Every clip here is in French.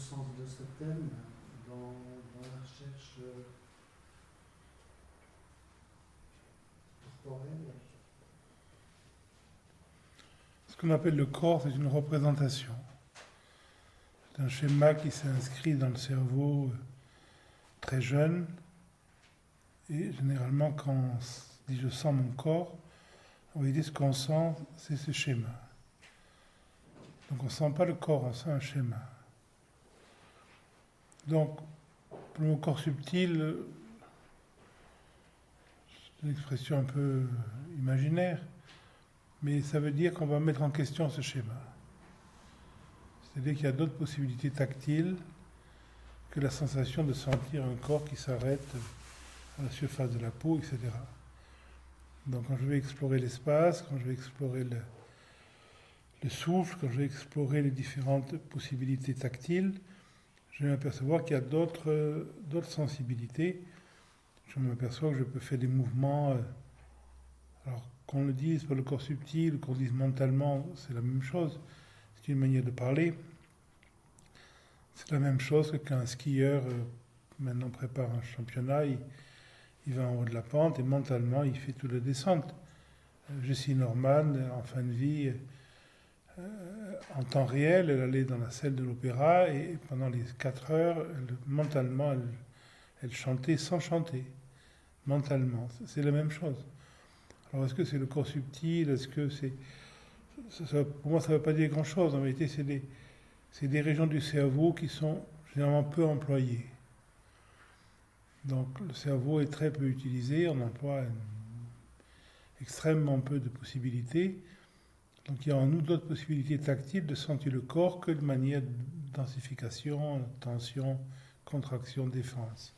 sens de ce thème dans la recherche corporelle. Ce qu'on appelle le corps, c'est une représentation. C'est un schéma qui s'est inscrit dans le cerveau très jeune. Et généralement, quand on dit je sens mon corps, en réalité, ce qu'on sent, c'est ce schéma. Donc on ne sent pas le corps, on sent un schéma. Donc, pour le mot corps subtil, c'est une expression un peu imaginaire, mais ça veut dire qu'on va mettre en question ce schéma. C'est-à-dire qu'il y a d'autres possibilités tactiles que la sensation de sentir un corps qui s'arrête à la surface de la peau, etc. Donc quand je vais explorer l'espace, quand je vais explorer le souffle, quand je vais explorer les différentes possibilités tactiles, je vais m'apercevoir qu'il y a d'autres sensibilités. Je m'aperçois que je peux faire des mouvements. Alors qu'on le dise pour le corps subtil, qu'on le dise mentalement, c'est la même chose. C'est une manière de parler. C'est la même chose que quand un skieur maintenant prépare un championnat, il va en haut de la pente et mentalement il fait toute la descente. Jessie Norman, en fin de vie, en temps réel, elle allait dans la salle de l'opéra et pendant les 4 heures, mentalement, elle chantait sans chanter. Mentalement, c'est la même chose. Alors est-ce que c'est le corps subtil? Est-ce que c'est... pour moi, ça ne veut pas dire grand-chose. En vérité, c'est des régions du cerveau qui sont généralement peu employées. Donc le cerveau est très peu utilisé, on emploie extrêmement peu de possibilités. Donc il y a en nous d'autres possibilités tactiles de sentir le corps que de manière de densification, tension, contraction, défense.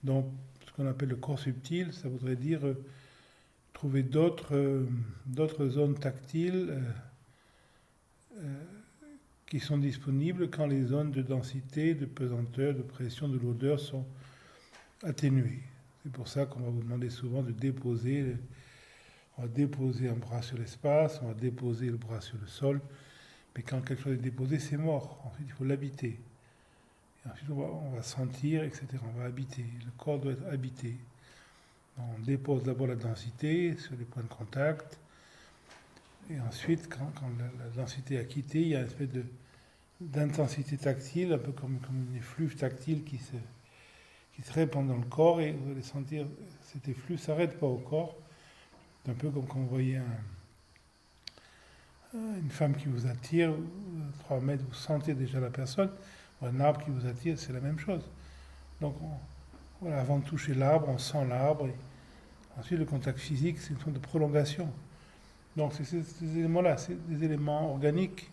Donc ce qu'on appelle le corps subtil, ça voudrait dire trouver d'autres zones tactiles qui sont disponibles quand les zones de densité, de pesanteur, de pression, de l'odeur sont atténuées. C'est pour ça qu'on va vous demander souvent de déposer. On va déposer un bras sur l'espace, on va déposer le bras sur le sol. Mais quand quelque chose est déposé, c'est mort. Ensuite, il faut l'habiter. Et ensuite, on va sentir, etc. On va habiter. Le corps doit être habité. On dépose d'abord la densité sur les points de contact. Et ensuite, quand la densité a quitté, il y a une espèce d'intensité tactile, un peu comme une effluve tactile qui se répand dans le corps. Et vous allez sentir, cet effluve ne s'arrête pas au corps. C'est un peu comme quand vous voyez une femme qui vous attire, 3 mètres, vous sentez déjà la personne, ou un arbre qui vous attire, c'est la même chose. Donc, voilà, avant de toucher l'arbre, on sent l'arbre, et ensuite le contact physique, c'est une forme de prolongation. Donc, c'est ces éléments-là, c'est des éléments organiques.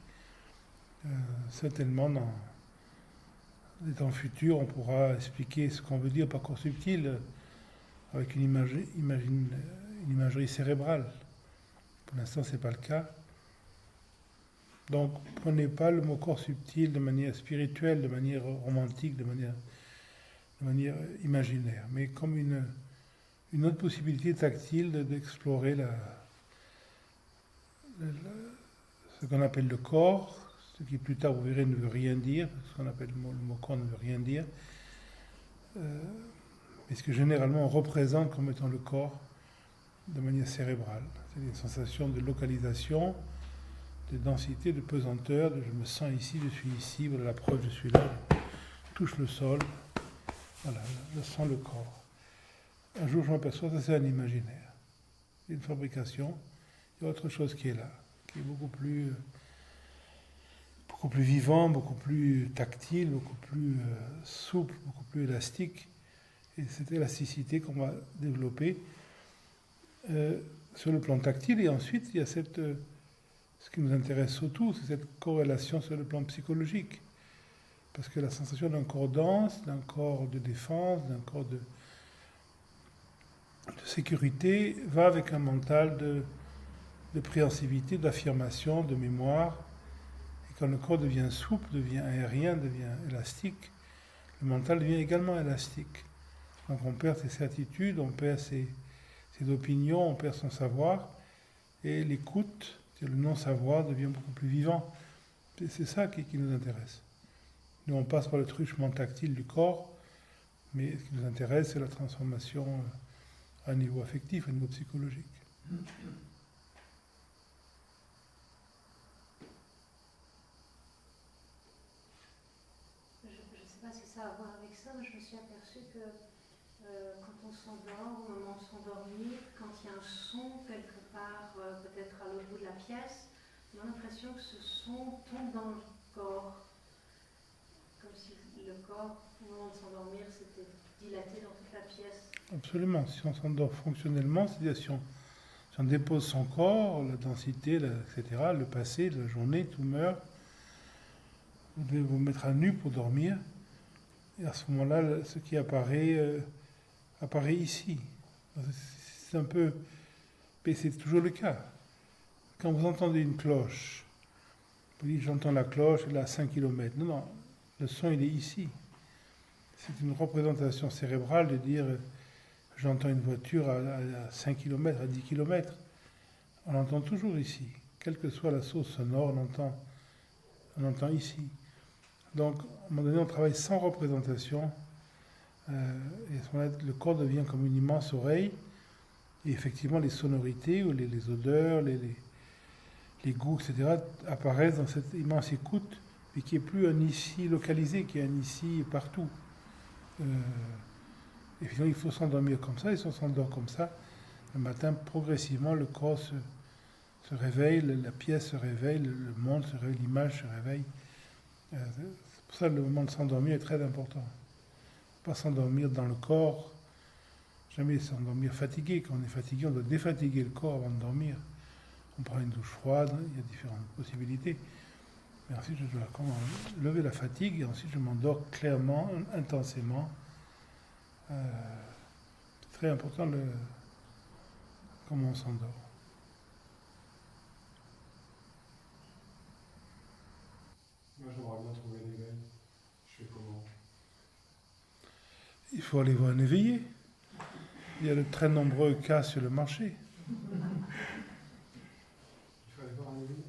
Certainement, dans les temps futurs, on pourra expliquer ce qu'on veut dire par corps subtil avec une imagerie cérébrale. Pour l'instant, ce n'est pas le cas. Donc, prenez pas le mot corps subtil de manière spirituelle, de manière romantique, de manière imaginaire, mais comme une autre possibilité tactile d'explorer ce qu'on appelle le corps, ce qui plus tard, vous verrez, ne veut rien dire, ce qu'on appelle le mot corps ne veut rien dire, mais ce que généralement on représente comme étant le corps de manière cérébrale. C'est une sensation de localisation, de densité, de pesanteur, de je me sens ici, je suis ici, voilà la preuve, je suis là, je touche le sol, voilà, je sens le corps. Un jour, je m'aperçois que c'est un imaginaire, c'est une fabrication, il y a autre chose qui est là, qui est beaucoup plus vivant, beaucoup plus tactile, beaucoup plus souple, beaucoup plus élastique. Et cette élasticité qu'on va développer sur le plan tactile. Et ensuite, il y a ce qui nous intéresse surtout, c'est cette corrélation sur le plan psychologique. Parce que la sensation d'un corps dense, d'un corps de défense, d'un corps de sécurité, va avec un mental de préhensivité, d'affirmation, de mémoire. Et quand le corps devient souple, devient aérien, devient élastique, le mental devient également élastique. Donc on perd ses certitudes, on perd ses opinions, on perd son savoir, et l'écoute, le non-savoir, devient beaucoup plus vivant. C'est ça qui nous intéresse. Nous, on passe par le truchement tactile du corps, mais ce qui nous intéresse, c'est la transformation à un niveau affectif, à un niveau psychologique. Je ne sais pas si ça a à voir avec ça, mais je me suis aperçue que quand on s'endort, au moment de s'endormir, quand il y a un son quelque part, peut-être à l'autre bout de la pièce, on a l'impression que ce son tombe dans le corps, comme si le corps, au moment de s'endormir, s'était dilaté dans toute la pièce. Absolument. Si on s'endort fonctionnellement, c'est-à-dire si on dépose son corps, la densité, etc., le passé de la journée, tout meurt, vous devez vous mettre à nu pour dormir. Et à ce moment-là, ce qui apparaît ici. C'est un peu... Mais c'est toujours le cas. Quand vous entendez une cloche, vous dites j'entends la cloche, elle est à 5 km. Non, non, le son il est ici. C'est une représentation cérébrale de dire j'entends une voiture à 5 km, à 10 km. On l'entend toujours ici. Quelle que soit la source sonore, on entend ici. Donc, à un moment donné, on travaille sans représentation. Et à ce moment-là, le corps devient comme une immense oreille. Et effectivement, les sonorités ou les odeurs, les goûts, etc., apparaissent dans cette immense écoute, mais qui n'est plus un ici localisé, qui est un ici partout. Et finalement, il faut s'endormir comme ça, et si on s'endort comme ça, le matin, progressivement, le corps se réveille, la pièce se réveille, le monde se réveille, l'image se réveille. C'est pour ça que le moment de s'endormir est très important. Pas s'endormir dans le corps, jamais s'endormir fatigué. Quand on est fatigué, on doit défatiguer le corps avant de dormir. On prend une douche froide, il y a différentes possibilités. Mais ensuite, je dois lever la fatigue et ensuite je m'endors clairement, intensément. C'est très important comment on s'endort. Moi, j'aimerais bien trouver l'éveil. Je fais comment? Il faut aller voir un éveillé. Il y a de très nombreux cas sur le marché. Il faut aller voir un éveillé?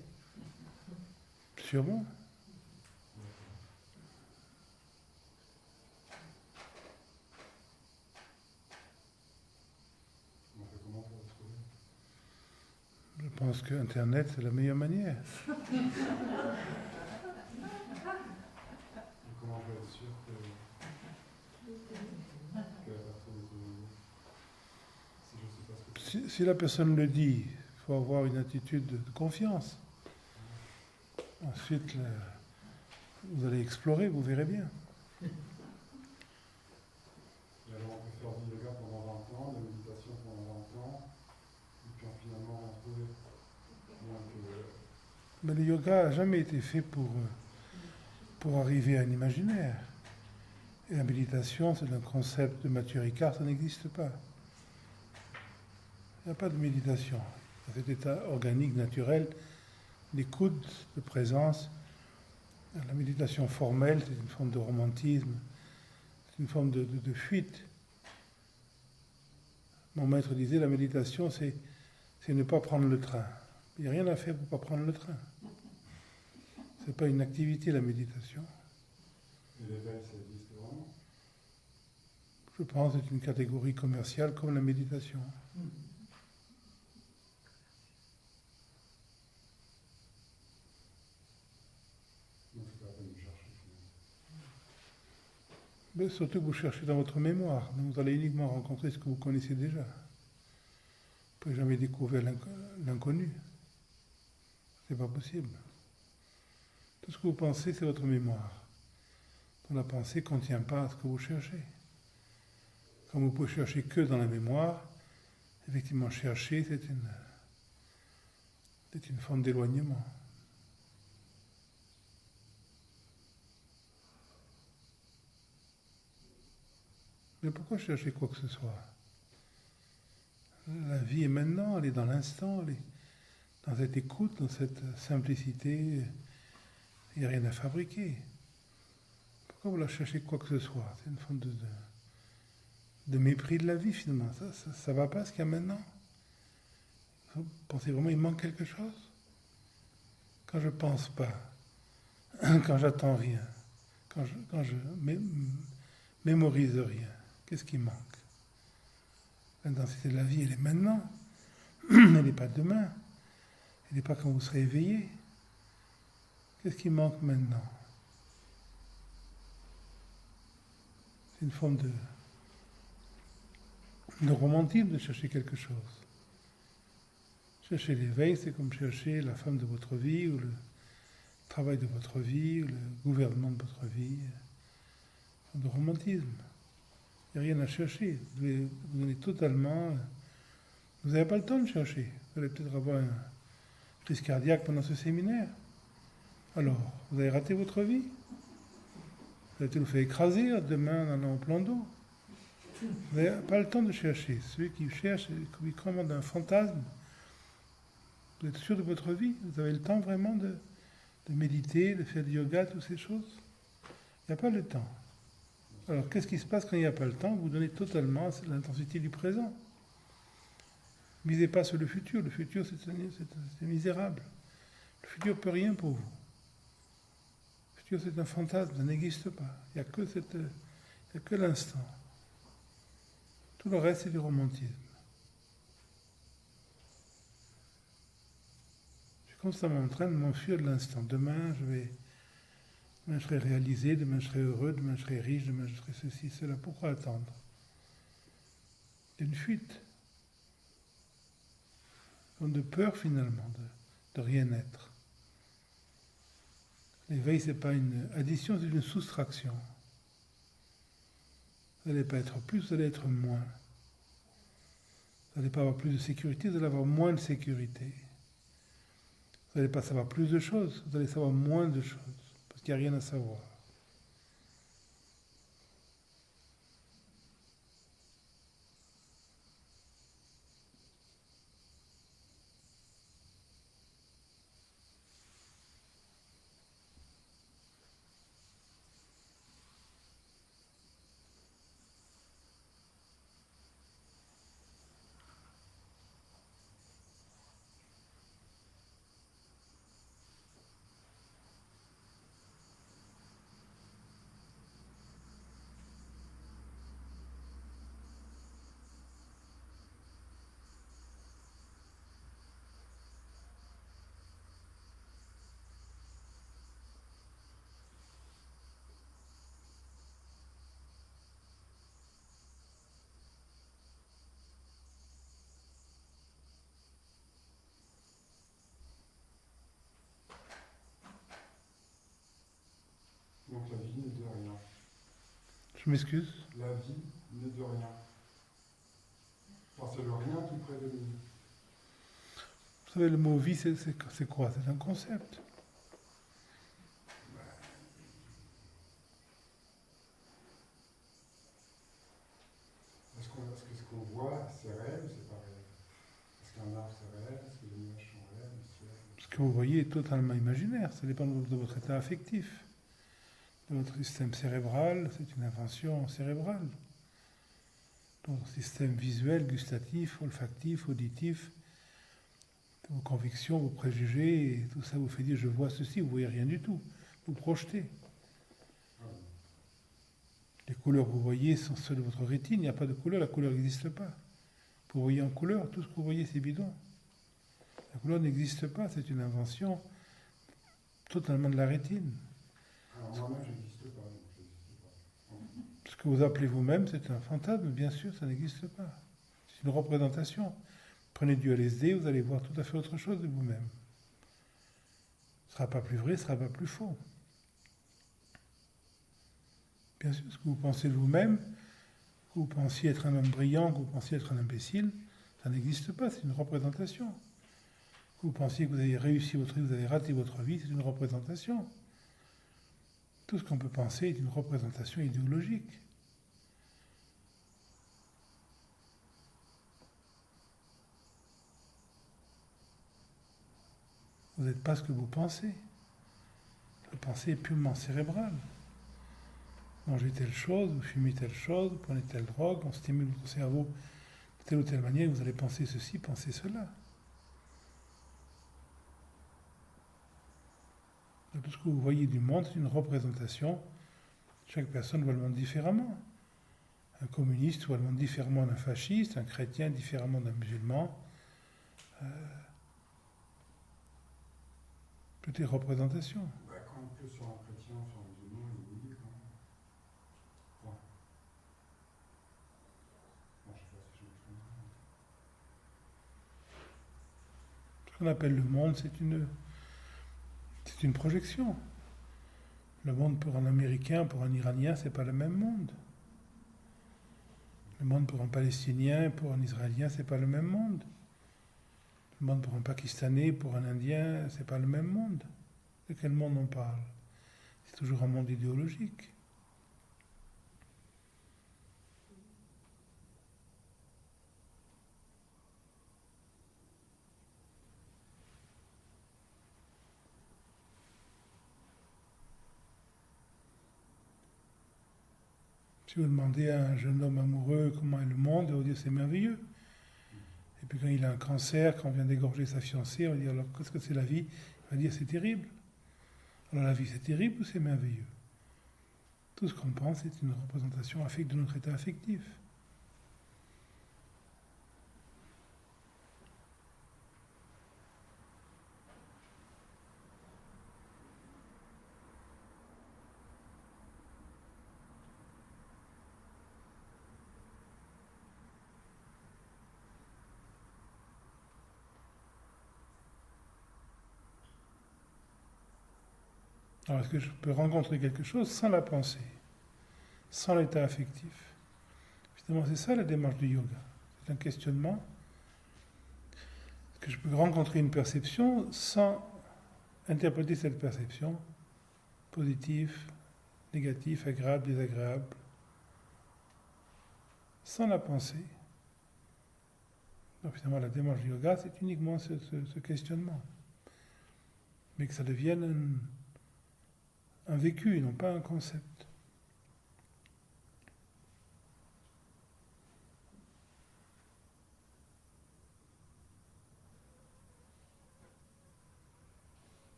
Sûrement. On fait comment pour le trouver? Je pense que Internet, c'est la meilleure manière. Comment on peut être sûr que la personne est éveillée? Si je ne sais pas ce que c'est. Si la personne le dit, il faut avoir une attitude de confiance. Ensuite, vous allez explorer, vous verrez bien. Et alors, on peut faire du yoga pendant 20 ans, de la méditation pendant 20 ans, et puis finalement retrouver. Mais le yoga n'a jamais été fait pour arriver à un imaginaire. Et la méditation, c'est un concept de Mathieu Ricard, ça n'existe pas. Il n'y a pas de méditation. Il y a cet état organique, naturel, d'écoute, de présence. La méditation formelle, c'est une forme de romantisme, c'est une forme de fuite. Mon maître disait, la méditation, c'est ne pas prendre le train. Il n'y a rien à faire pour ne pas prendre le train. Ce n'est pas une activité, la méditation. Et l'éveil, ça existe vraiment? Je pense que c'est une catégorie commerciale comme la méditation. Donc c'est pas la peine de chercher finalement. Mais surtout que vous cherchez dans votre mémoire. Donc vous allez uniquement rencontrer ce que vous connaissez déjà. Vous ne pouvez jamais découvrir l'inconnu. C'est pas possible. Tout ce que vous pensez, c'est votre mémoire. Donc la pensée ne contient pas ce que vous cherchez. Comme vous pouvez chercher que dans la mémoire, effectivement, chercher, c'est une forme d'éloignement. Mais pourquoi chercher quoi que ce soit? La vie est maintenant, elle est dans l'instant, elle est dans cette écoute, dans cette simplicité. Il n'y a rien à fabriquer. Pourquoi vous la cherchez quoi que ce soit? C'est une forme de mépris de la vie finalement. Ça va pas ce qu'il y a maintenant? Vous pensez vraiment qu'il manque quelque chose? Quand je pense pas, quand j'attends rien, quand je mémorise rien, qu'est-ce qui manque? L'intensité de la vie, elle est maintenant, elle n'est pas demain, elle n'est pas quand vous serez éveillé. Qu'est-ce qui manque maintenant? C'est une forme de romantisme de chercher quelque chose. Chercher l'éveil, c'est comme chercher la femme de votre vie, ou le travail de votre vie, ou le gouvernement de votre vie. Une forme de romantisme. Il n'y a rien à chercher. Vous devez vous donner totalement. Vous n'avez pas le temps de chercher. Vous allez peut-être avoir une crise cardiaque pendant ce séminaire. Alors, vous avez raté votre vie. Vous avez peut-être vous fait écraser demain en allant au plan d'eau. Vous n'avez pas le temps de chercher. Celui qui cherche, qui commande un fantasme, vous êtes sûr de votre vie? Vous avez le temps vraiment de méditer, de faire du yoga, toutes ces choses? Il n'y a pas le temps. Alors, qu'est-ce qui se passe quand il n'y a pas le temps? Vous donnez totalement l'intensité du présent. Misez pas sur le futur. Le futur, c'est misérable. Le futur ne peut rien pour vous. Le futur, c'est un fantasme, ça n'existe pas. Il n'y a que l'instant. Tout le reste, c'est du romantisme. Je suis constamment en train de m'enfuir de l'instant. Demain, je serai réalisé, demain je serai heureux, demain je serai riche, demain je serai ceci, cela. Pourquoi attendre? C'est une fuite. Comme de peur finalement, de rien être. L'éveil, ce n'est pas une addition, c'est une soustraction. Vous n'allez pas être plus, vous allez être moins. Vous n'allez pas avoir plus de sécurité, vous allez avoir moins de sécurité. Vous n'allez pas savoir plus de choses, vous allez savoir moins de choses, parce qu'il n'y a rien à savoir. Donc la vie n'est de rien. Je m'excuse. La vie n'est de rien. Enfin, c'est le rien qui prédomine. Vous savez, le mot vie, c'est quoi? C'est un concept. Est-ce que ce qu'on voit, c'est réel ou c'est pas réel? Est-ce qu'un arbre, c'est réel? Est-ce que les nuages sont réels? Ce que vous voyez est totalement imaginaire. Ça dépend de votre état affectif. De votre système cérébral, c'est une invention cérébrale. Votre système visuel, gustatif, olfactif, auditif, vos convictions, vos préjugés, et tout ça vous fait dire je vois ceci, vous ne voyez rien du tout. Vous projetez. Les couleurs que vous voyez sont celles de votre rétine, il n'y a pas de couleur, la couleur n'existe pas. Vous voyez en couleur, tout ce que vous voyez c'est bidon. La couleur n'existe pas, c'est une invention totalement de la rétine. Alors moi-même, je n'existe pas, donc je n'existe pas. Ce que vous appelez vous-même, c'est un fantasme, bien sûr, ça n'existe pas. C'est une représentation. Prenez du LSD, vous allez voir tout à fait autre chose de vous-même. Ce ne sera pas plus vrai, ce ne sera pas plus faux. Bien sûr, ce que vous pensez de vous-même, que vous pensiez être un homme brillant, que vous pensiez être un imbécile, ça n'existe pas, c'est une représentation. Que vous pensiez que vous avez réussi votre vie, vous avez raté votre vie, c'est une représentation. Tout ce qu'on peut penser est une représentation idéologique. Vous n'êtes pas ce que vous pensez. La pensée est purement cérébrale. Mangez telle chose, vous fumez telle chose, vous prenez telle drogue, on stimule votre cerveau de telle ou telle manière, vous allez penser ceci, penser cela. Tout ce que vous voyez du monde, c'est une représentation Chaque personne voit le monde différemment. Un communiste voit le monde différemment d'un fasciste, un chrétien différemment d'un musulman. Toutes les représentations. Bah, quand on peut sur un chrétien, sur un musulman, il est lié quand même. Bon. Bon, je sais pas si je m'exprime bien. Ce qu'on appelle le monde, c'est une projection. Le monde pour un Américain, pour un Iranien, c'est pas le même monde. Le monde pour un Palestinien, pour un Israélien, c'est pas le même monde. Le monde pour un Pakistanais, pour un Indien, c'est pas le même monde. De quel monde on parle? C'est toujours un monde idéologique. Si vous demandez à un jeune homme amoureux comment est le monde, il va vous dire c'est merveilleux. Et puis quand il a un cancer, quand on vient d'égorger sa fiancée, on va dire alors qu'est-ce que c'est la vie? Il va dire c'est terrible. Alors la vie c'est terrible ou c'est merveilleux? Tout ce qu'on pense est une représentation de notre état affectif. Alors, est-ce que je peux rencontrer quelque chose sans la pensée, sans l'état affectif? Finalement, c'est ça la démarche du yoga. C'est un questionnement. Est-ce que je peux rencontrer une perception sans interpréter cette perception, positif, négatif, agréable, désagréable, sans la pensée? Donc finalement, la démarche du yoga, c'est uniquement ce questionnement. Mais que ça devienne un vécu, non pas un concept.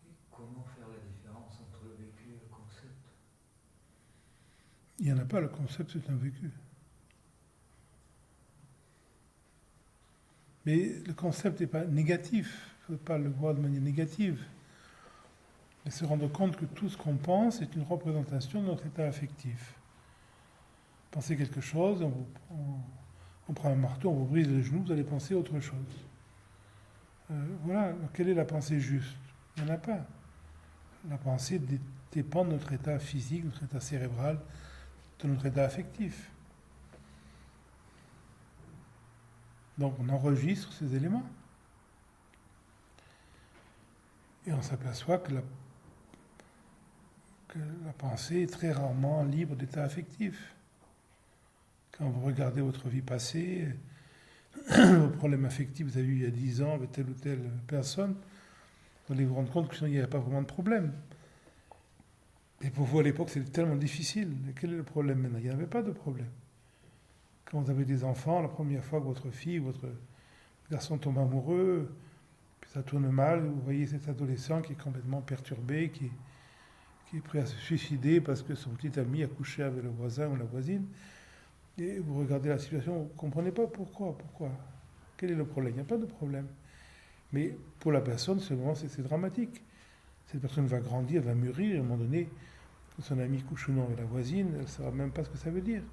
Et comment faire la différence entre le vécu et le concept? Il n'y en a pas, le concept c'est un vécu. Mais le concept n'est pas négatif, il ne faut pas le voir de manière négative. Mais se rendre compte que tout ce qu'on pense est une représentation de notre état affectif. Pensez quelque chose, on prend un marteau, on vous brise le genou, vous allez penser autre chose. Voilà, quelle est la pensée juste? Il n'y en a pas. La pensée dépend de notre état physique, de notre état cérébral, de notre état affectif. Donc on enregistre ces éléments. Et on s'aperçoit que la pensée est très rarement libre d'état affectif. Quand vous regardez votre vie passée, vos problèmes affectifs que vous avez eu il y a 10 ans avec telle ou telle personne, vous allez vous rendre compte qu'il n'y a pas vraiment de problème. Et pour vous à l'époque, c'était tellement difficile. Et quel est le problème maintenant? Il n'y avait pas de problème. Quand vous avez des enfants, la première fois que votre fille, votre garçon tombe amoureux, puis ça tourne mal, vous voyez cet adolescent qui est complètement perturbé, qui est prêt à se suicider parce que son petit ami a couché avec le voisin ou la voisine, et vous regardez la situation, vous ne comprenez pas pourquoi. Quel est le problème? Il n'y a pas de problème. Mais pour la personne, seulement, c'est dramatique. Cette personne va grandir, va mûrir, et à un moment donné, quand son ami couche ou non avec la voisine, elle ne saura même pas ce que ça veut dire.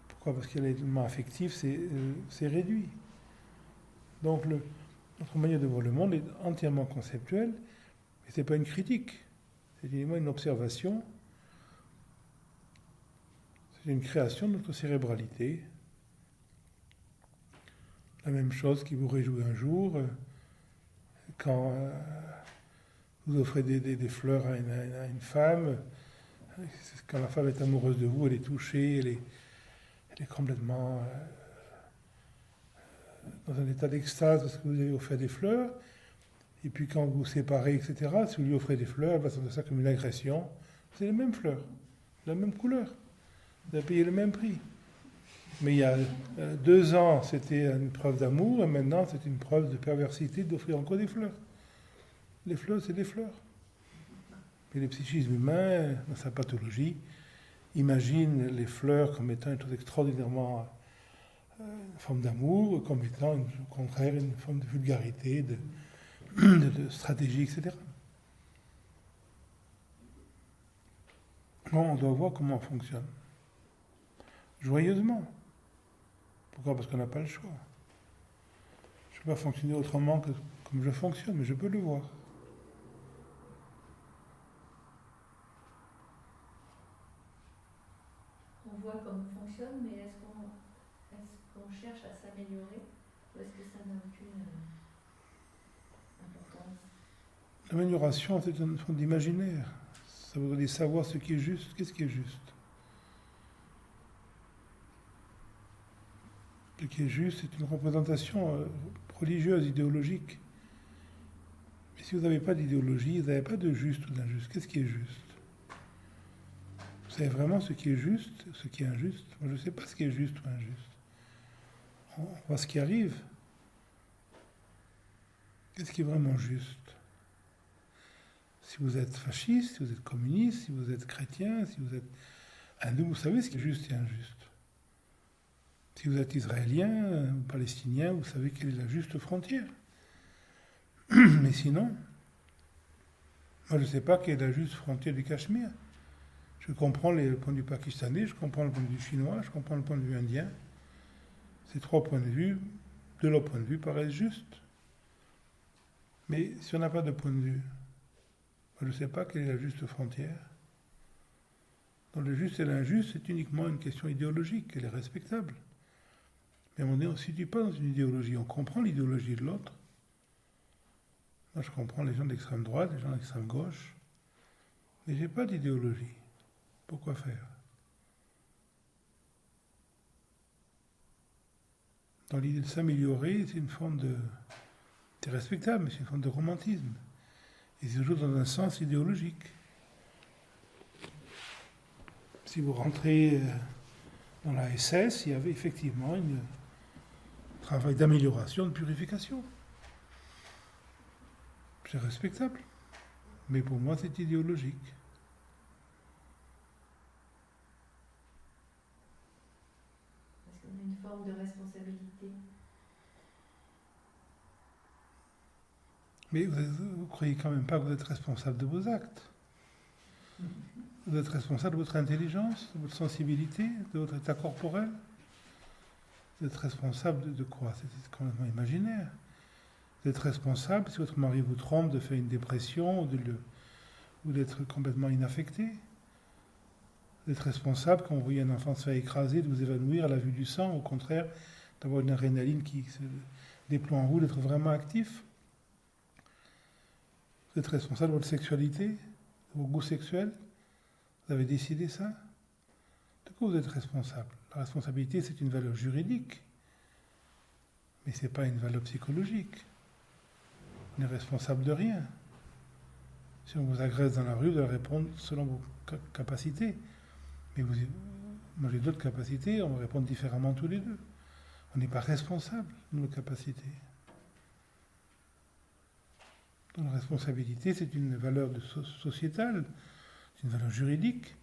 Pourquoi? Parce que l'élément affectif, c'est réduit. Donc, notre manière de voir le monde est entièrement conceptuelle, et ce n'est pas une critique. C'est uniquement une observation. C'est une création de notre cérébralité. La même chose qui vous réjouit un jour, quand vous offrez des fleurs à une femme, quand la femme est amoureuse de vous, elle est touchée, elle est complètement dans un état d'extase parce que vous lui avez offert des fleurs. Et puis quand vous vous séparez, etc., si vous lui offrez des fleurs, elle va sentir ça comme une agression. C'est les mêmes fleurs, la même couleur. Vous avez payé le même prix. Mais il y a 2 ans, c'était une preuve d'amour, et maintenant, c'est une preuve de perversité d'offrir encore des fleurs. Les fleurs, c'est des fleurs. Et le psychisme humain, dans sa pathologie, imagine les fleurs comme étant une chose extraordinairement une forme d'amour, comme étant au contraire une forme de vulgarité, de stratégie, etc. Bon, on doit voir comment on fonctionne. Joyeusement. Pourquoi ? Parce qu'on n'a pas le choix. Je ne peux pas fonctionner autrement que comme je fonctionne, mais je peux le voir. On voit comment on fonctionne, mais est-ce qu'on cherche à s'améliorer ou est-ce que ça n'a aucune importance? L'amélioration, c'est une forme d'imaginaire. Ça veut dire savoir ce qui est juste. Qu'est-ce qui est juste ? Ce qui est juste, c'est une représentation religieuse, idéologique. Mais si vous n'avez pas d'idéologie, vous n'avez pas de juste ou d'injuste. Qu'est-ce qui est juste ? Vous savez vraiment ce qui est juste, ce qui est injuste ? Moi, je ne sais pas ce qui est juste ou injuste. On voit ce qui arrive. Qu'est-ce qui est vraiment juste ? Si vous êtes fasciste, si vous êtes communiste, si vous êtes chrétien, si vous êtes hindou, vous savez ce qui est juste et injuste. Si vous êtes israélien ou palestinien, vous savez quelle est la juste frontière. Mais sinon, moi je ne sais pas quelle est la juste frontière du Cachemire. Je comprends le point de vue pakistanais, je comprends le point de vue chinois, je comprends le point de vue indien. Ces 3 points de vue, de leur point de vue, paraissent justes. Mais si on n'a pas de point de vue, moi je ne sais pas quelle est la juste frontière. Dans le juste et l'injuste, c'est uniquement une question idéologique, elle est respectable. Mais on ne se situe pas dans une idéologie, on comprend l'idéologie de l'autre. Moi je comprends les gens d'extrême droite, les gens d'extrême gauche, mais je n'ai pas d'idéologie. Pourquoi faire ? Dans l'idée de s'améliorer, c'est une forme de... C'est respectable, mais c'est une forme de romantisme. Et c'est toujours dans un sens idéologique. Si vous rentrez dans la SS, il y avait effectivement un travail d'amélioration, de purification. C'est respectable. Mais pour moi, c'est idéologique. Parce qu'on a une forme de responsabilité. Mais vous ne croyez quand même pas que vous êtes responsable de vos actes. Vous êtes responsable de votre intelligence, de votre sensibilité, de votre état corporel. Vous êtes responsable de quoi ? C'est complètement imaginaire. Vous êtes responsable, si votre mari vous trompe, de faire une dépression ou d'être complètement inaffecté. Vous êtes responsable quand vous voyez un enfant se faire écraser, de vous évanouir à la vue du sang, au contraire, d'avoir une adrénaline qui se déploie en vous, d'être vraiment actif. Vous êtes responsable de votre sexualité, de vos goûts sexuels. Vous avez décidé ça ? De quoi vous êtes responsable ? La responsabilité, c'est une valeur juridique, mais ce n'est pas une valeur psychologique. On n'est responsable de rien. Si on vous agresse dans la rue, vous allez répondre selon vos capacités. Mais moi j'ai d'autres capacités, on va répondre différemment tous les deux. On n'est pas responsable de nos capacités. Donc, la responsabilité, c'est une valeur sociétale, c'est une valeur juridique,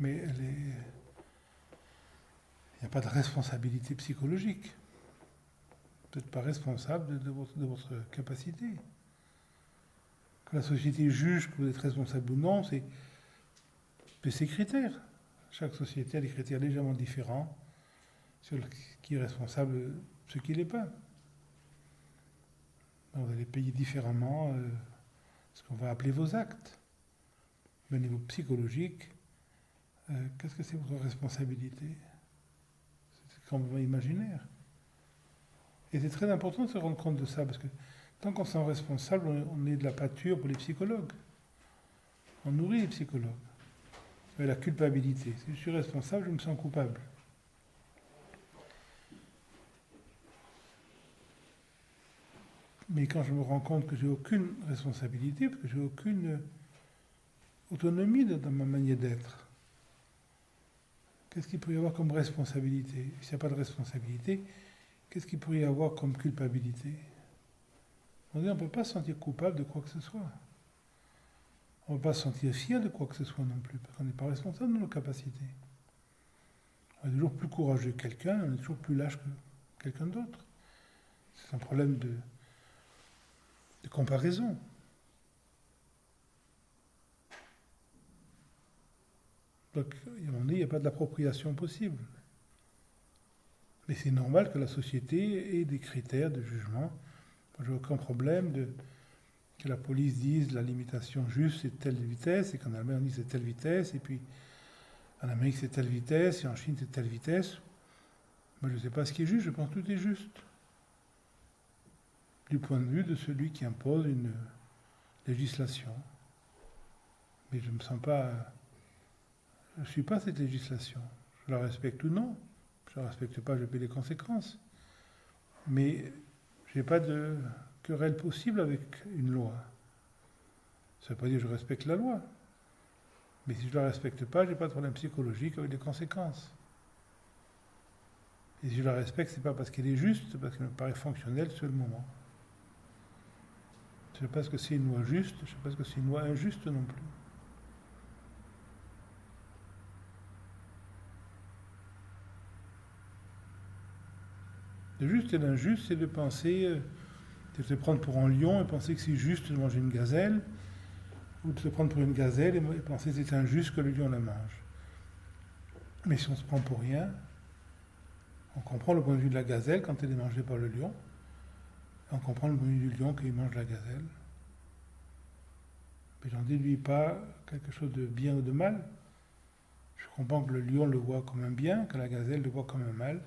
mais il n'y a pas de responsabilité psychologique. Vous n'êtes pas responsable de votre capacité. Quand la société juge que vous êtes responsable ou non, c'est ses critères. Chaque société a des critères légèrement différents sur qui est responsable, ce qui ne l'est pas. Vous allez payer différemment ce qu'on va appeler vos actes. Mais au niveau psychologique, qu'est-ce que c'est votre responsabilité ? C'est complètement imaginaire. Et c'est très important de se rendre compte de ça, parce que tant qu'on se sent responsable, on est de la pâture pour les psychologues. On nourrit les psychologues. La culpabilité. Si je suis responsable, je me sens coupable. Mais quand je me rends compte que j'ai aucune responsabilité, parce que j'ai aucune autonomie dans ma manière d'être, qu'est-ce qu'il pourrait y avoir comme responsabilité? S'il n'y a pas de responsabilité, qu'est-ce qu'il pourrait y avoir comme culpabilité? On ne peut pas se sentir coupable de quoi que ce soit. On ne peut pas se sentir fier de quoi que ce soit non plus, parce qu'on n'est pas responsable de nos capacités. On est toujours plus courageux que quelqu'un, on est toujours plus lâche que quelqu'un d'autre. C'est un problème de comparaison. Donc, à un moment donné, il n'y a pas d'appropriation possible. Mais c'est normal que la société ait des critères de jugement. Moi, je n'ai aucun problème que la police dise la limitation juste c'est telle vitesse, et qu'en Allemagne on dit c'est telle vitesse, et puis en Amérique c'est telle vitesse, et en Chine c'est telle vitesse. Moi je ne sais pas ce qui est juste, je pense que tout est juste. Du point de vue de celui qui impose une législation. Mais je ne me sens pas... Je ne suis pas cette législation. Je la respecte ou non. Je ne la respecte pas, je paie les conséquences. Mais je n'ai pas de querelle possible avec une loi. Ça ne veut pas dire que je respecte la loi. Mais si je ne la respecte pas, je n'ai pas de problème psychologique avec des conséquences. Et si je la respecte, ce n'est pas parce qu'elle est juste, c'est parce qu'elle me paraît fonctionnelle sur le moment. Je ne sais pas ce que c'est une loi juste, je ne sais pas ce que c'est une loi injuste non plus. Le juste et l'injuste, c'est de penser, de se prendre pour un lion et penser que c'est juste de manger une gazelle, ou de se prendre pour une gazelle et penser que c'est injuste que le lion la mange. Mais si on se prend pour rien, on comprend le point de vue de la gazelle quand elle est mangée par le lion, et on comprend le point de vue du lion quand il mange la gazelle. Mais j'en déduis pas quelque chose de bien ou de mal. Je comprends que le lion le voit comme un bien, que la gazelle le voit comme un mal.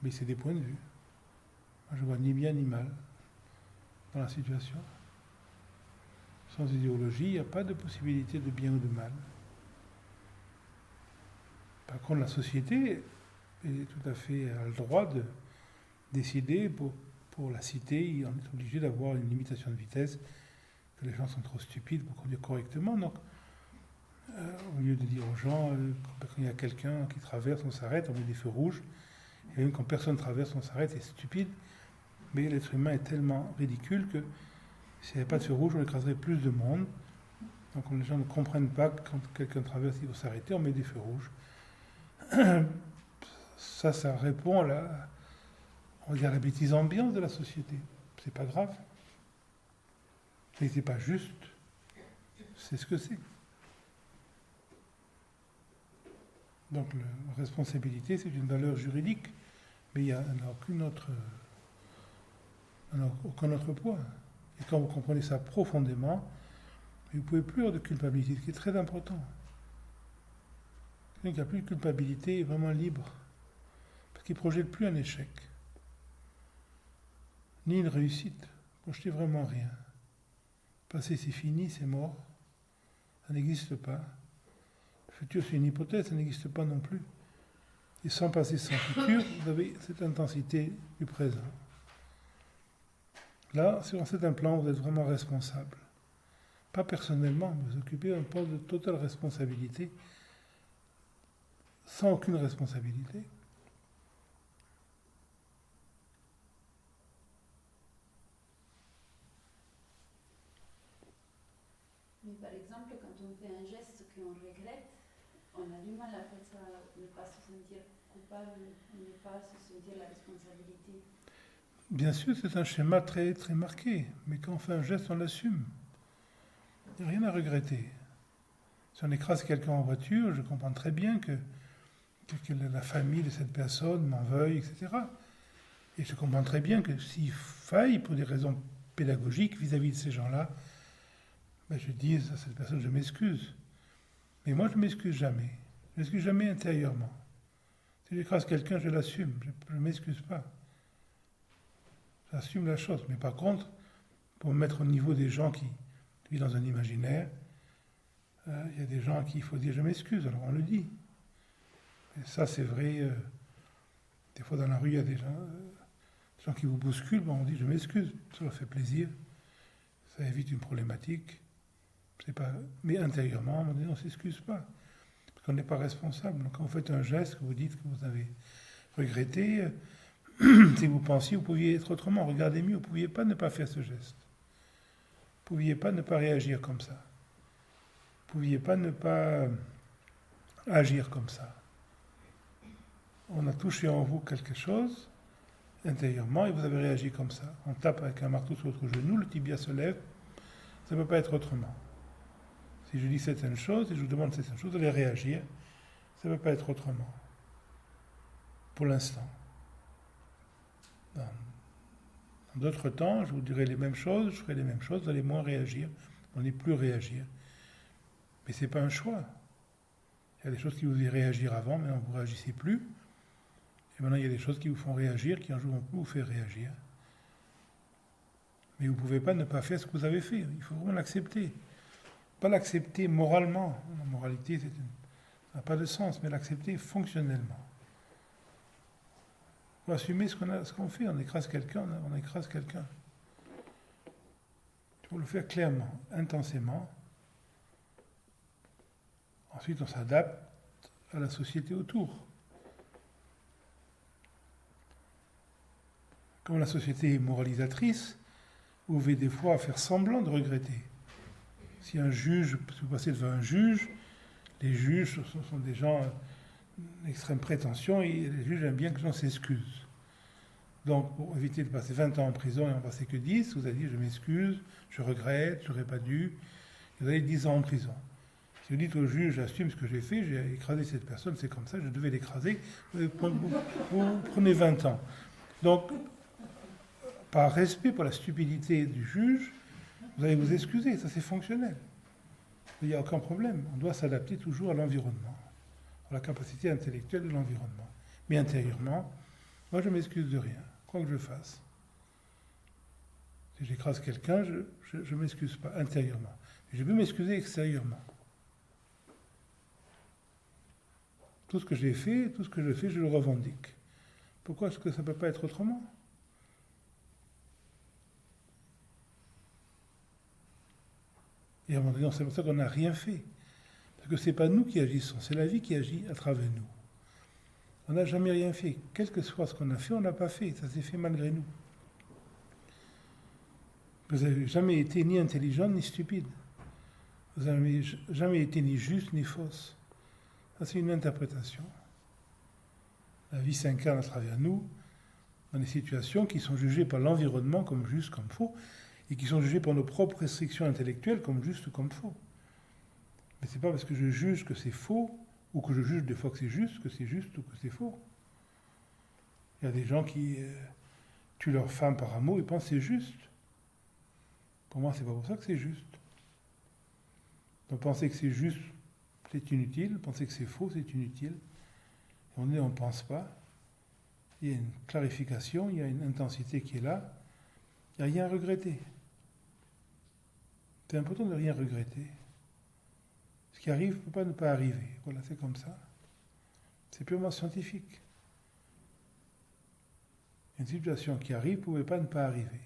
Mais c'est des points de vue. Moi, je vois ni bien ni mal dans la situation. Sans idéologie, il n'y a pas de possibilité de bien ou de mal. Par contre, la société est tout à fait a le droit de décider pour la cité, on est obligé d'avoir une limitation de vitesse, que les gens sont trop stupides pour conduire correctement. Donc, au lieu de dire aux gens, quand il y a quelqu'un qui traverse, on s'arrête, on met des feux rouges. Et même quand personne traverse, on s'arrête, c'est stupide. Mais l'être humain est tellement ridicule que s'il n'y avait pas de feu rouge, on écraserait plus de monde. Donc les gens ne comprennent pas que quand quelqu'un traverse, il faut s'arrêter, on met des feux rouges. Ça répond à on va dire, la bêtise ambiante de la société. C'est pas grave. Mais c'est pas juste. C'est ce que c'est. Donc la responsabilité, c'est une valeur juridique, mais il n'y a aucun autre poids. Et quand vous comprenez ça profondément, vous ne pouvez plus avoir de culpabilité, ce qui est très important. Quelqu'un qui n'a plus de culpabilité est vraiment libre, parce qu'il ne projette plus un échec, ni une réussite. Ne projetez vraiment rien. Passé, c'est fini, c'est mort. Ça n'existe pas. Le futur, c'est une hypothèse, ça n'existe pas non plus. Et sans passé, sans futur, vous avez cette intensité du présent. Là, sur cet plan, vous êtes vraiment responsable. Pas personnellement, mais vous occupez un poste de totale responsabilité, sans aucune responsabilité. Mais par exemple, quand on fait un geste qu'on regrette, on a du mal à faire ça, ne pas se sentir coupable, ne pas se sentir la responsabilité. Bien sûr, c'est un schéma très, très marqué, mais quand on fait un geste, on l'assume. Il n'y a rien à regretter. Si on écrase quelqu'un en voiture, je comprends très bien que la famille de cette personne m'en veuille, etc. Et je comprends très bien que s'il faille, pour des raisons pédagogiques vis-à-vis de ces gens-là, je dis à cette personne, je m'excuse. Mais moi, je ne m'excuse jamais. Je ne m'excuse jamais intérieurement. Si j'écrase quelqu'un, je l'assume. Je ne m'excuse pas. J'assume la chose. Mais par contre, pour me mettre au niveau des gens qui vivent dans un imaginaire, il y a des gens à qui il faut dire je m'excuse. Alors on le dit. Et ça, c'est vrai. Des fois, dans la rue, il y a des gens qui vous bousculent. On dit je m'excuse. Ça leur fait plaisir. Ça évite une problématique. C'est pas... Mais intérieurement, on ne s'excuse pas. Parce Parce qu'on n'est pas responsable. Donc, quand vous faites un geste, que vous dites que vous avez regretté, si vous pensiez, vous pouviez être autrement. Regardez mieux, vous ne pouviez pas ne pas faire ce geste. Vous ne pouviez pas ne pas réagir comme ça. Vous ne pouviez pas ne pas agir comme ça. On a touché en vous quelque chose, intérieurement, et vous avez réagi comme ça. On tape avec un marteau sur votre genou, le tibia se lève, ça ne peut pas être autrement. Si je dis certaines choses, et je vous demande certaines choses, vous allez réagir, ça ne peut pas être autrement. Pour l'instant. Dans d'autres temps, je vous dirai les mêmes choses, je ferai les mêmes choses, vous allez moins réagir, on n'est plus réagir. Mais ce n'est pas un choix. Il y a des choses qui vous faisaient réagir avant, mais vous ne réagissez plus. Et maintenant, il y a des choses qui vous font réagir, qui un jour vont plus vous faire réagir. Mais vous ne pouvez pas ne pas faire ce que vous avez fait. Il faut vraiment l'accepter. Pas l'accepter moralement. La moralité, ça n'a pas de sens, mais l'accepter fonctionnellement. Il faut assumer ce qu'on fait. On écrase quelqu'un, on écrase quelqu'un. Il faut le faire clairement, intensément. Ensuite, on s'adapte à la société autour. Comme la société est moralisatrice, vous pouvez des fois faire semblant de regretter. Si un juge, si vous passez devant un juge, les juges sont des gens d'extrême prétention et les juges aiment bien que les gens s'excusent. Donc, pour éviter de passer 20 ans en prison et en passer que 10, vous allez dire je m'excuse, je regrette, je n'aurais pas dû. Vous allez 10 ans en prison. Si vous dites au juge, j'assume ce que j'ai fait, j'ai écrasé cette personne, c'est comme ça, je devais l'écraser, vous prenez 20 ans. Donc, par respect pour la stupidité du juge, vous allez vous excuser, ça c'est fonctionnel. Il n'y a aucun problème, on doit s'adapter toujours à l'environnement, à la capacité intellectuelle de l'environnement. Mais intérieurement, moi je ne m'excuse de rien, quoi que je fasse. Si j'écrase quelqu'un, je ne m'excuse pas intérieurement. Mais je peux m'excuser extérieurement. Tout ce que j'ai fait, tout ce que je fais, je le revendique. Pourquoi est-ce que ça ne peut pas être autrement ? Et à un moment donné, c'est pour ça qu'on n'a rien fait. Parce que ce n'est pas nous qui agissons, c'est la vie qui agit à travers nous. On n'a jamais rien fait. Quel que soit ce qu'on a fait, on n'a pas fait. Ça s'est fait malgré nous. Vous n'avez jamais été ni intelligent ni stupide. Vous n'avez jamais été ni juste ni fausse. Ça, c'est une interprétation. La vie s'incarne à travers nous dans des situations qui sont jugées par l'environnement comme justes, comme faux, et qui sont jugées par nos propres restrictions intellectuelles comme justes, comme faux. Mais ce n'est pas parce que je juge que c'est faux, ou que je juge des fois que c'est juste ou que c'est faux. Il y a des gens qui tuent leur femme par amour, ils pensent que c'est juste. Pour moi, c'est pas pour ça que c'est juste. Donc penser que c'est juste, c'est inutile. Penser que c'est faux, c'est inutile. Et on ne pense pas. Il y a une clarification, il y a une intensité qui est là. Il n'y a rien à regretter. C'est important de ne rien regretter. Ce qui arrive ne peut pas ne pas arriver. Voilà, c'est comme ça. C'est purement scientifique. Une situation qui arrive ne pouvait pas ne pas arriver.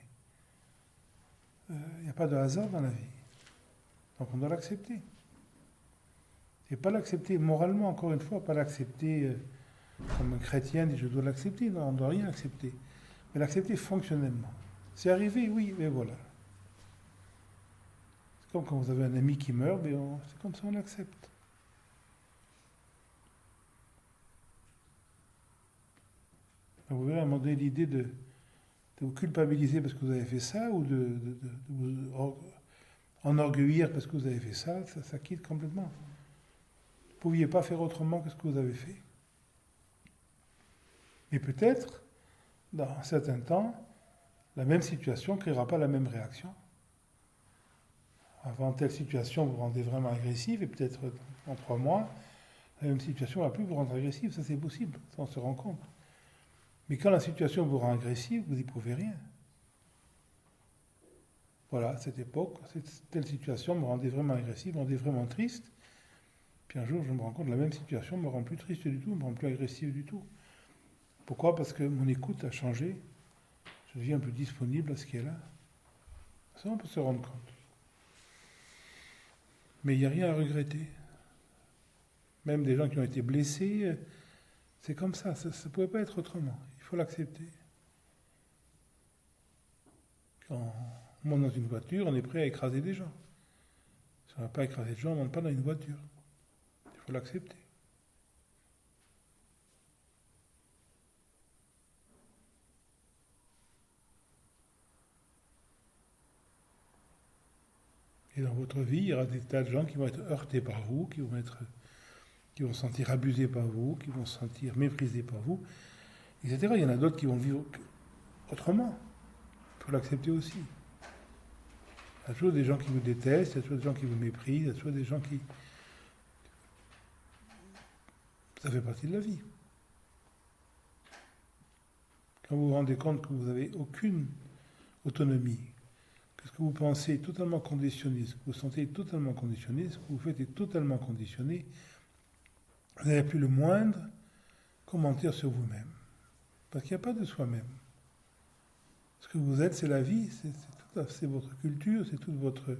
Il n'y a pas de hasard dans la vie. Donc on doit l'accepter. Et pas l'accepter moralement, encore une fois, pas l'accepter comme un chrétien dit je dois l'accepter. Non, on ne doit rien accepter. Mais l'accepter fonctionnellement. C'est arrivé, oui, mais voilà. C'est comme quand vous avez un ami qui meurt, mais c'est comme ça on l'accepte. Vous verrez à un moment donné l'idée de vous culpabiliser parce que vous avez fait ça, ou de vous enorgueillir parce que vous avez fait ça, ça quitte complètement. Vous ne pouviez pas faire autrement que ce que vous avez fait. Mais peut-être, dans un certain temps, la même situation ne créera pas la même réaction. Avant telle situation, vous vous rendez vraiment agressif, et peut-être en 3 mois, la même situation ne va plus vous rendre agressif. Ça, c'est possible, ça, on se rend compte. Mais quand la situation vous rend agressif, vous n'y pouvez rien. Voilà, à cette époque, telle situation me rendait vraiment agressif, me rendait vraiment triste. Puis un jour, je me rends compte que la même situation me rend plus triste du tout, me rend plus agressif du tout. Pourquoi ? Parce que mon écoute a changé. Je deviens plus disponible à ce qui est là. Ça, on peut se rendre compte. Mais il n'y a rien à regretter. même des gens qui ont été blessés. C'est comme ça ne pouvait pas être autrement. Il faut l'accepter. Quand on monte dans une voiture, on est prêt à écraser des gens. Si on ne va pas écraser des gens, on ne monte pas dans une voiture. Il faut l'accepter. Et dans votre vie, il y aura des tas de gens qui vont être heurtés par vous, qui vont se sentir abusés par vous, qui vont se sentir méprisés par vous, etc. Il y en a d'autres qui vont vivre autrement. Il faut l'accepter aussi. Il y a toujours des gens qui vous détestent, il y a toujours des gens qui vous méprisent, il y a toujours des gens qui... Ça fait partie de la vie. Quand vous vous rendez compte que vous n'avez aucune autonomie, que ce que vous pensez est totalement conditionné, ce que vous sentez est totalement conditionné, ce que vous faites est totalement conditionné, vous n'avez plus le moindre commentaire sur vous-même. Parce qu'il n'y a pas de soi-même. Ce que vous êtes, c'est la vie, c'est votre culture, c'est toute votre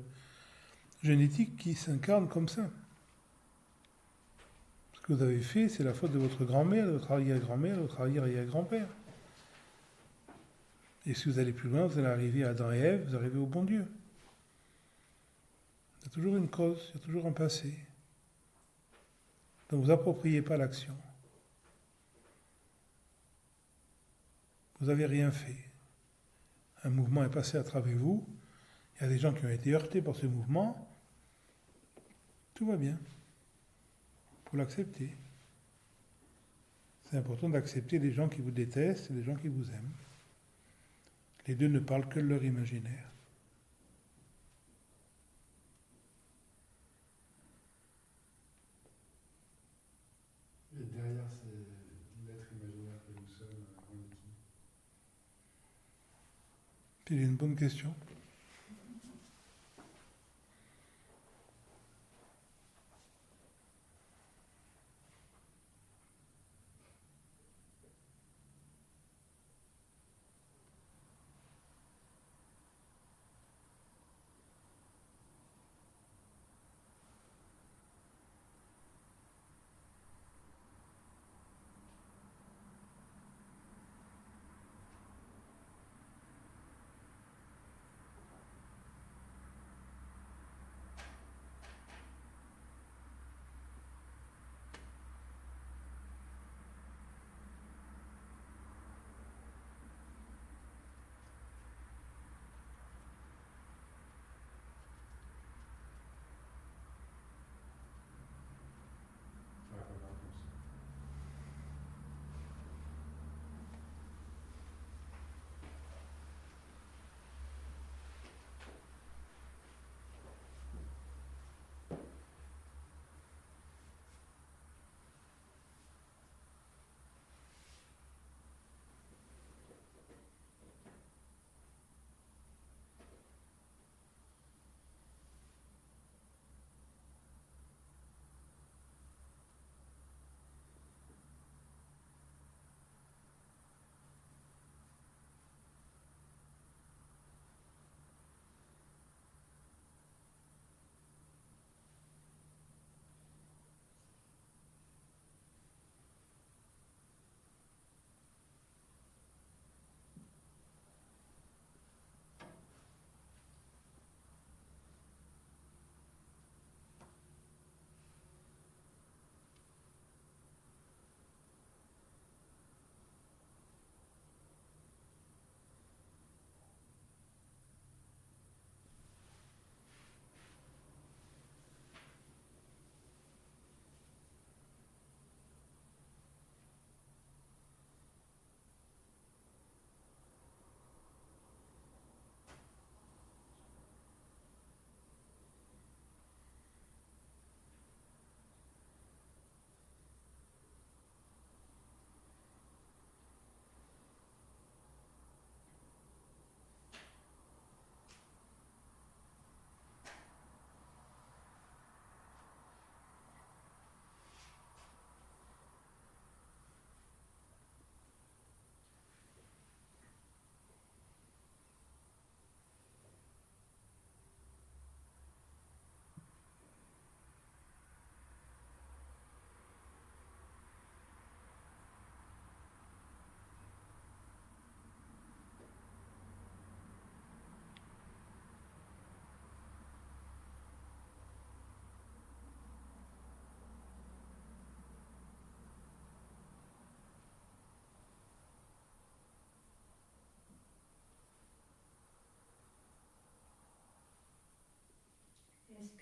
génétique qui s'incarne comme ça. Ce que vous avez fait, c'est la faute de votre grand-mère, de votre arrière-grand-mère, de votre arrière-arrière-grand-père. Et si vous allez plus loin, vous allez arriver à Adam et Ève, vous arrivez au bon Dieu. Il y a toujours une cause, il y a toujours un passé. Donc vous n'appropriez pas l'action. Vous n'avez rien fait. Un mouvement est passé à travers vous. Il y a des gens qui ont été heurtés par ce mouvement. Tout va bien. Il faut l'accepter. C'est important d'accepter les gens qui vous détestent et les gens qui vous aiment. Les deux ne parlent que de leur imaginaire. Et derrière l'être imaginaire que nous sommes, on est qui? C'est une bonne question.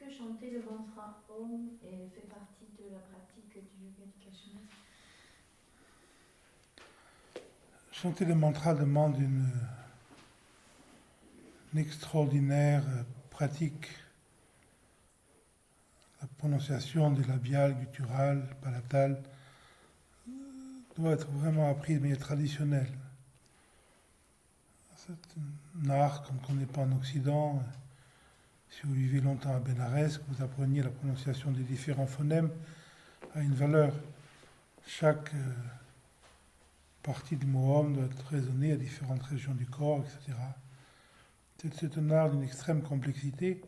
que chanter le mantra Om fait partie de la pratique du yoga du Cachemire? Chanter le mantra demande une extraordinaire pratique. La prononciation des labiales, gutturales, palatales doit être vraiment apprise de manière traditionnelle. C'est un art qu'on ne connaît pas en Occident. Si vous vivez longtemps à Bénarès, que vous appreniez la prononciation des différents phonèmes, a une valeur. Chaque partie du mot Om doit être raisonnée à différentes régions du corps, etc. C'est un art d'une extrême complexité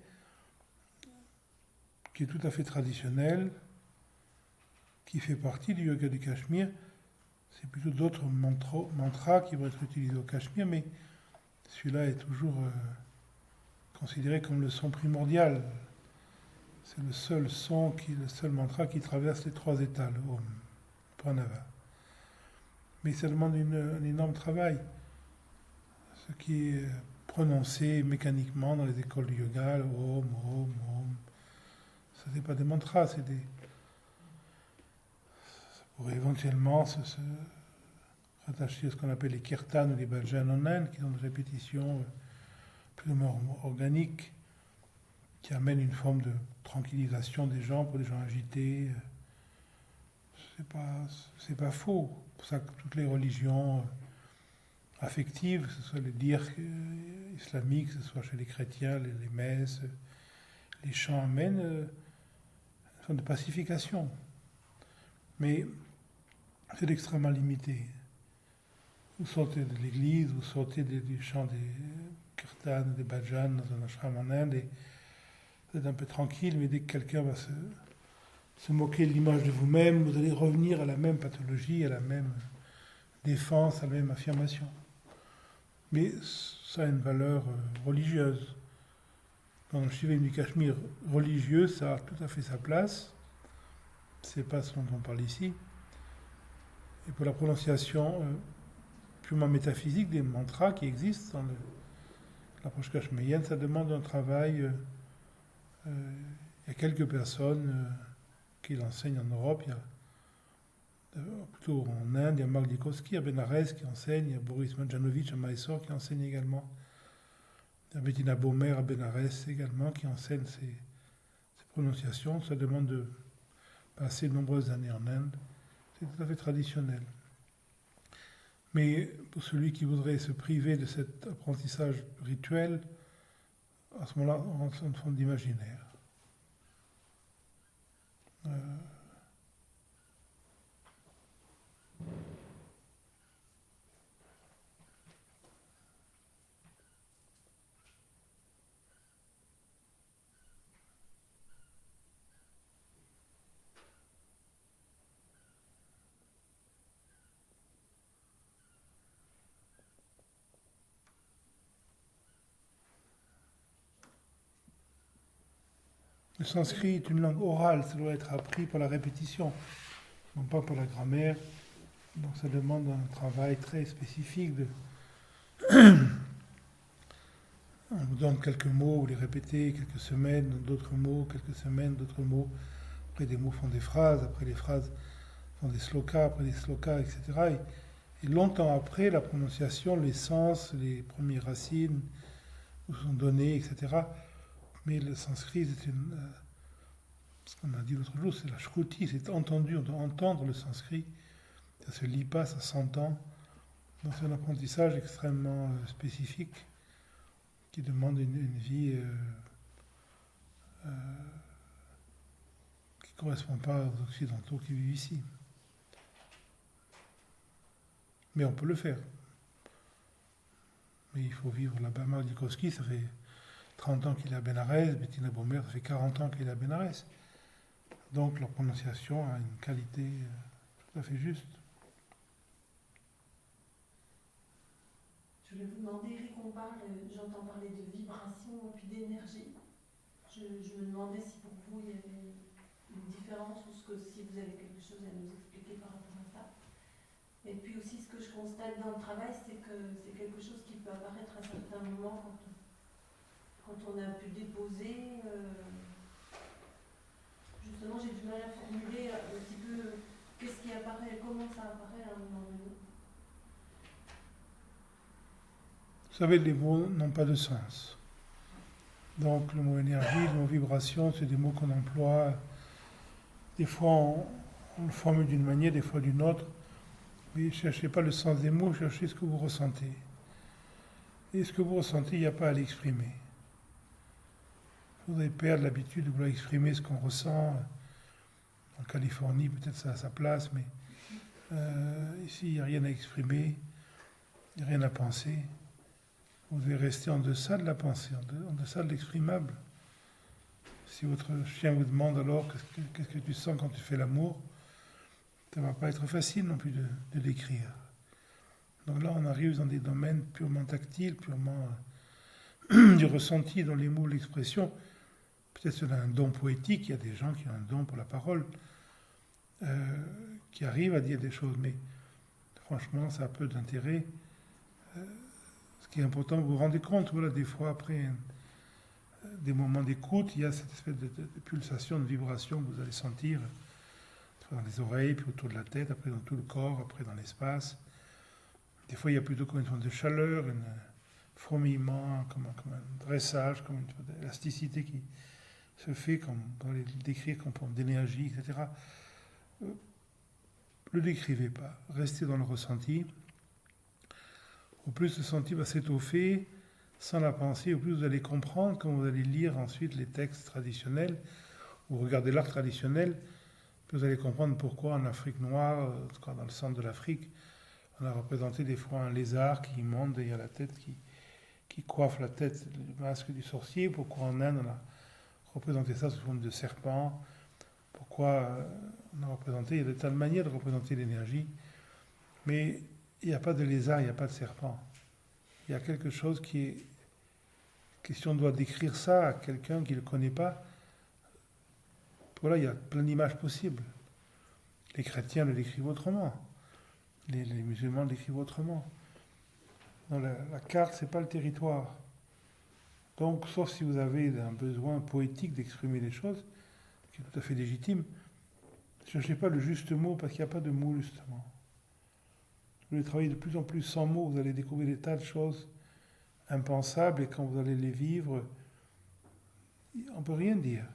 qui est tout à fait traditionnel, qui fait partie du yoga du Cachemire. C'est plutôt d'autres mantras qui vont être utilisés au Cachemire, mais celui-là est toujours considéré comme le son primordial. C'est le seul son, le seul mantra qui traverse les 3 états, le Om, le Pranava. Mais ça demande un énorme travail. Ce qui est prononcé mécaniquement dans les écoles du yoga, le Om, Om, Om. Ce n'est pas des mantras, ça pourrait éventuellement se rattacher à ce qu'on appelle les kirtans ou les bhajans en Inde, qui sont des répétitions plus ou moins organiques, qui amènent une forme de tranquillisation des gens pour des gens agités. C'est pas faux. C'est pour ça que toutes les religions affectives, que ce soit les dires islamiques, que ce soit chez les chrétiens, les messes, les chants amènent une forme de pacification. Mais c'est extrêmement limité. Vous sortez de l'église, vous sortez du chant des kirtans, des bhajans dans un ashram en Inde, et vous êtes un peu tranquille, mais dès que quelqu'un va se moquer de l'image de vous-même, vous allez revenir à la même pathologie, à la même défense, à la même affirmation. Mais ça a une valeur religieuse. Dans le Shivaïm du Cachemire religieux, ça a tout à fait sa place. C'est pas ce dont on parle ici. Et pour la prononciation purement métaphysique des mantras qui existent dans l'approche cachemirienne, ça demande un travail. Il y a quelques personnes qui l'enseignent en Europe. Il y a, plutôt en Inde, il y a Mark Dikowski à Bénarès qui enseigne, il y a Boris Madjanovic à Mysore qui enseigne également. Il y a Bettina Baumer à Bénarès également qui enseigne ces prononciations. Ça demande de passer de nombreuses années en Inde. C'est tout à fait traditionnel. Mais pour celui qui voudrait se priver de cet apprentissage rituel, à ce moment-là, on rentre dans une forme d'imaginaire. Le sanskrit est une langue orale, ça doit être appris par la répétition, non pas par la grammaire. Donc ça demande un travail très spécifique. On vous donne quelques mots, vous les répétez quelques semaines, d'autres mots, quelques semaines, d'autres mots. Après des mots font des phrases, après les phrases font des slokas, après des slokas, etc. Et longtemps après, la prononciation, les sens, les premières racines vous sont donnés, etc. Mais le sanskrit, c'est ce qu'on a dit l'autre jour, c'est la shruti, c'est entendu, on doit entendre le sanskrit. Ça se lit pas, ça s'entend. Donc c'est un apprentissage extrêmement spécifique qui demande une vie qui ne correspond pas aux Occidentaux qui vivent ici. Mais on peut le faire. Mais il faut vivre là-bas. Mark Dikowski, ça fait 30 ans qu'il est à Bénarès, Bettina Baumer, ça fait 40 ans qu'il est à Bénarès. Donc leur prononciation a une qualité tout à fait juste. Je voulais vous demander, Eric, j'entends parler de vibration et puis d'énergie. Je me demandais si pour vous il y avait une différence ou si vous avez quelque chose à nous expliquer par rapport à ça. Et puis aussi ce que je constate dans le travail, c'est que c'est quelque chose qui peut apparaître à certains moments quand on a pu déposer savez, les mots n'ont pas de sens. Donc le mot énergie, le mot vibration, c'est des mots qu'on emploie. Des fois on le formule d'une manière, des fois d'une autre. Mais ne cherchez pas le sens des mots, cherchez ce que vous ressentez. Et ce que vous ressentez, il n'y a pas à l'exprimer. Il faudrait perdre l'habitude de vouloir exprimer ce qu'on ressent. En Californie, peut-être ça a sa place, mais ici, il n'y a rien à exprimer, il n'y a rien à penser. Vous devez rester en deçà de la pensée, en deçà de l'exprimable. Si votre chien vous demande alors qu'est-ce que tu sens quand tu fais l'amour, ça ne va pas être facile non plus de l'écrire. Donc là, on arrive dans des domaines purement tactiles, purement du ressenti, dans les mots, l'expression. Peut-être qu'on a un don poétique, il y a des gens qui ont un don pour la parole, qui arrivent à dire des choses, mais franchement, ça a peu d'intérêt. Ce qui est important, vous vous rendez compte, voilà, des fois, après des moments d'écoute, il y a cette espèce de pulsation, de vibration que vous allez sentir dans les oreilles, puis autour de la tête, après dans tout le corps, après dans l'espace. Des fois, il y a plutôt comme une forme de chaleur, un fourmillement, comme un dressage, comme une forme d'élasticité qui se fait, comme on va décrire comme forme d'énergie, etc. Ne le décrivez pas, restez dans le ressenti. Au plus le ressenti va s'étoffer, sans la pensée, au plus vous allez comprendre, quand vous allez lire ensuite les textes traditionnels, ou regarder l'art traditionnel, vous allez comprendre pourquoi en Afrique noire, dans le centre de l'Afrique, on a représenté des fois un lézard qui monte derrière la tête, qui coiffe la tête, le masque du sorcier. Pourquoi en Inde on a représenté ça sous forme de serpent? Pourquoi on a représenté, il y a de tas de manières de représenter l'énergie, mais il n'y a pas de lézard, il n'y a pas de serpent. Il y a quelque chose qui est... Si on doit décrire ça à quelqu'un qui ne le connaît pas, voilà, il y a plein d'images possibles. Les chrétiens le décrivent autrement. Les musulmans le décrivent autrement. Dans la carte, ce n'est pas le territoire. Donc, sauf si vous avez un besoin poétique d'exprimer les choses, qui est tout à fait légitime, ne cherchez pas le juste mot, parce qu'il n'y a pas de mot, justement. Vous allez travailler de plus en plus sans mots, vous allez découvrir des tas de choses impensables, et quand vous allez les vivre, on ne peut rien dire.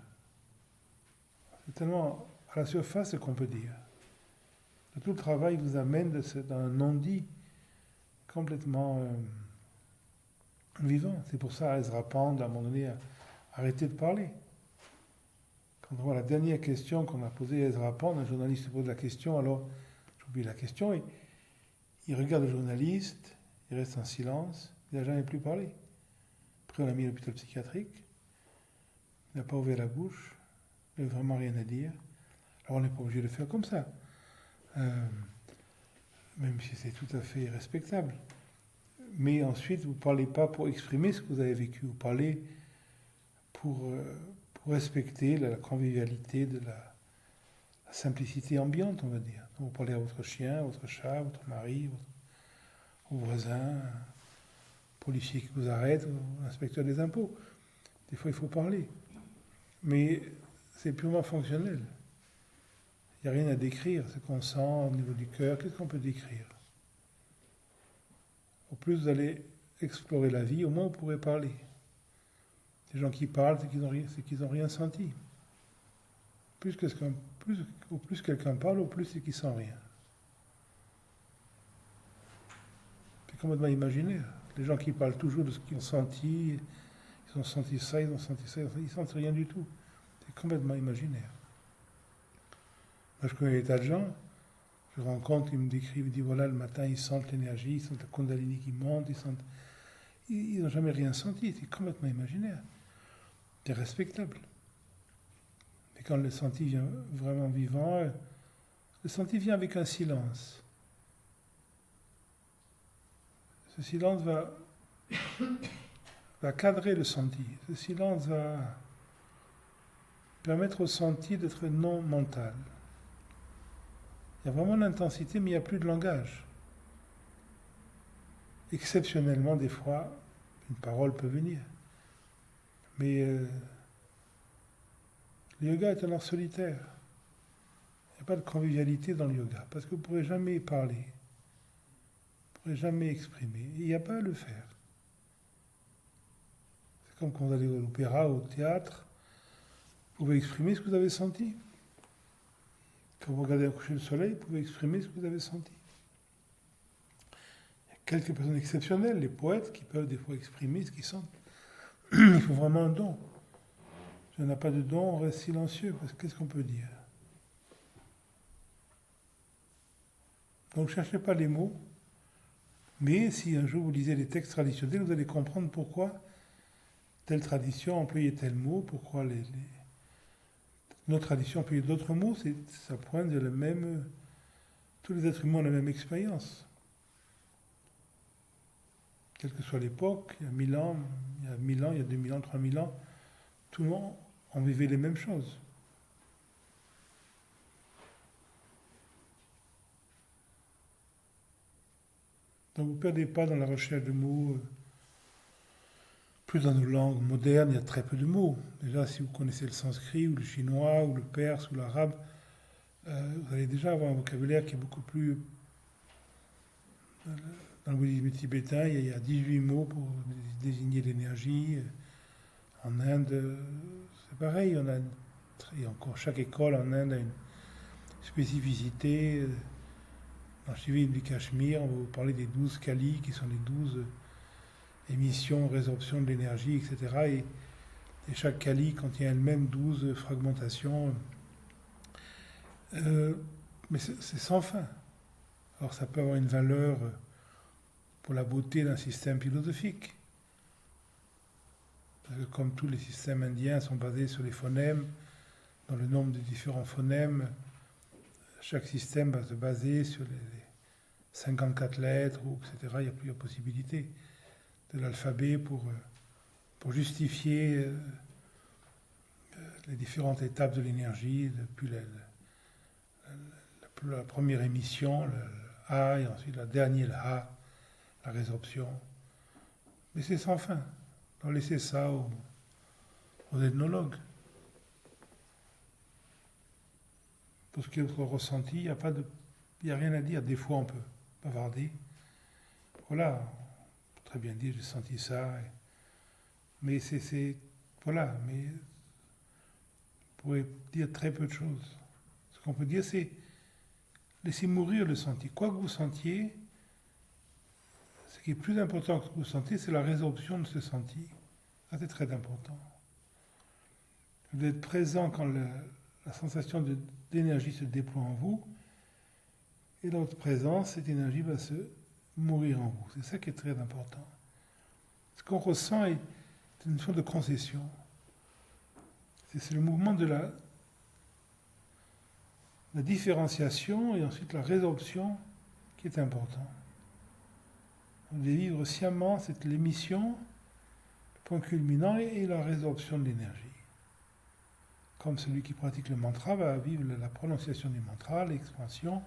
C'est tellement à la surface qu'on peut dire. Tout le travail vous amène d'un non-dit complètement vivant. C'est pour ça Ezra Pound, à un moment donné, a arrêté de parler. Quand on voit la dernière question qu'on a posée à Ezra Pound, un journaliste pose la question, alors j'oublie la question, et il regarde le journaliste, il reste en silence, il n'a jamais plus parlé. Après on l'a mis à l'hôpital psychiatrique, il n'a pas ouvert la bouche, il n'avait vraiment rien à dire. Alors on n'est pas obligé de faire comme ça. Même si c'est tout à fait respectable. Mais ensuite, vous ne parlez pas pour exprimer ce que vous avez vécu, vous parlez pour respecter la convivialité de la simplicité ambiante, on va dire. Donc, vous parlez à votre chien, à votre chat, à votre mari, au voisin, au policier qui vous arrête, au inspecteur des impôts. Des fois, il faut parler. Mais c'est purement fonctionnel. Il n'y a rien à décrire, ce qu'on sent au niveau du cœur, qu'est-ce qu'on peut décrire? Au plus vous allez explorer la vie, au moins vous pourrez parler. Les gens qui parlent, c'est qu'ils n'ont rien senti. Au plus quelqu'un parle, au plus c'est qu'il ne sent rien. C'est complètement imaginaire. Les gens qui parlent toujours de ce qu'ils ont senti, ils ont senti ça, ils ont senti ça, ils ne sentent rien du tout. C'est complètement imaginaire. Moi, je connais des tas de gens, je rencontre, ils me décrivent, ils me disent, voilà, le matin, ils sentent l'énergie, ils sentent la Kundalini qui monte, ils n'ont jamais rien senti, c'est complètement imaginaire. C'est respectable. Mais quand le senti vient vraiment vivant, le senti vient avec un silence. Ce silence va cadrer le senti. Ce silence va permettre au senti d'être non mental. Il y a vraiment l'intensité, mais il n'y a plus de langage. Exceptionnellement, des fois, une parole peut venir. Mais le yoga est un art solitaire. Il n'y a pas de convivialité dans le yoga, parce que vous ne pourrez jamais parler. Vous ne pourrez jamais exprimer. Il n'y a pas à le faire. comme quand vous allez à l'opéra ou au théâtre, vous pouvez exprimer ce que vous avez senti. Quand vous regardez un coucher de soleil, vous pouvez exprimer ce que vous avez senti. Il y a quelques personnes exceptionnelles, les poètes, qui peuvent des fois exprimer ce qu'ils sentent. Il faut vraiment un don. Si on n'a pas de don, on reste silencieux, parce que qu'est-ce qu'on peut dire? Donc ne cherchez pas les mots, mais si un jour vous lisez les textes traditionnels, vous allez comprendre pourquoi telle tradition employait tel mot, pourquoi notre tradition employait d'autres mots, ça pointe de la même... Tous les êtres humains ont la même expérience. Quelle que soit l'époque, il y a 1000 ans, il y a 2000 ans, 3000 ans, tout le monde, on vivait les mêmes choses. Donc vous ne perdez pas dans la recherche de mots. Plus dans nos langues modernes, il y a très peu de mots. Déjà, si vous connaissez le sanskrit, ou le chinois, ou le perse, ou l'arabe, vous allez déjà avoir un vocabulaire qui est beaucoup plus... Dans le bouddhisme tibétain, il y a 18 mots pour désigner l'énergie. En Inde, c'est pareil. Et encore, chaque école en Inde a une spécificité. Dans le Shivaïsme du Cachemire, on va vous parler des 12 kalis, qui sont les 12 émissions, résorption de l'énergie, etc. Et chaque kali contient elle-même 12 fragmentations. Mais c'est sans fin. Alors ça peut avoir une valeur pour la beauté d'un système philosophique. Parce que comme tous les systèmes indiens sont basés sur les phonèmes, dans le nombre de différents phonèmes, chaque système va se baser sur les 54 lettres, etc. Il y a plusieurs possibilités de l'alphabet pour justifier les différentes étapes de l'énergie, depuis la première émission, le A, et ensuite la dernière, le A, la résorption. Mais c'est sans fin. Donc laissez ça aux ethnologues. Pour ce qui est votre ressenti, il n'y a rien à dire. Des fois, on peut bavarder. Voilà, on peut très bien dire, j'ai senti ça. Mais voilà, mais vous pourrez dire très peu de choses. Ce qu'on peut dire, c'est laisser mourir le senti. Quoi que vous sentiez, ce qui est plus important que vous sentiez, c'est la résorption de ce senti. Ça, c'est très important. Vous êtes présent quand la sensation d'énergie se déploie en vous, et dans votre présence, cette énergie va se mourir en vous. C'est ça qui est très important. Ce qu'on ressent est une sorte de concession. C'est le mouvement de la différenciation et ensuite la résorption qui est important. On devait vivre sciemment l'émission, le point culminant et la résorption de l'énergie. Comme celui qui pratique le mantra va vivre la prononciation du mantra, l'expansion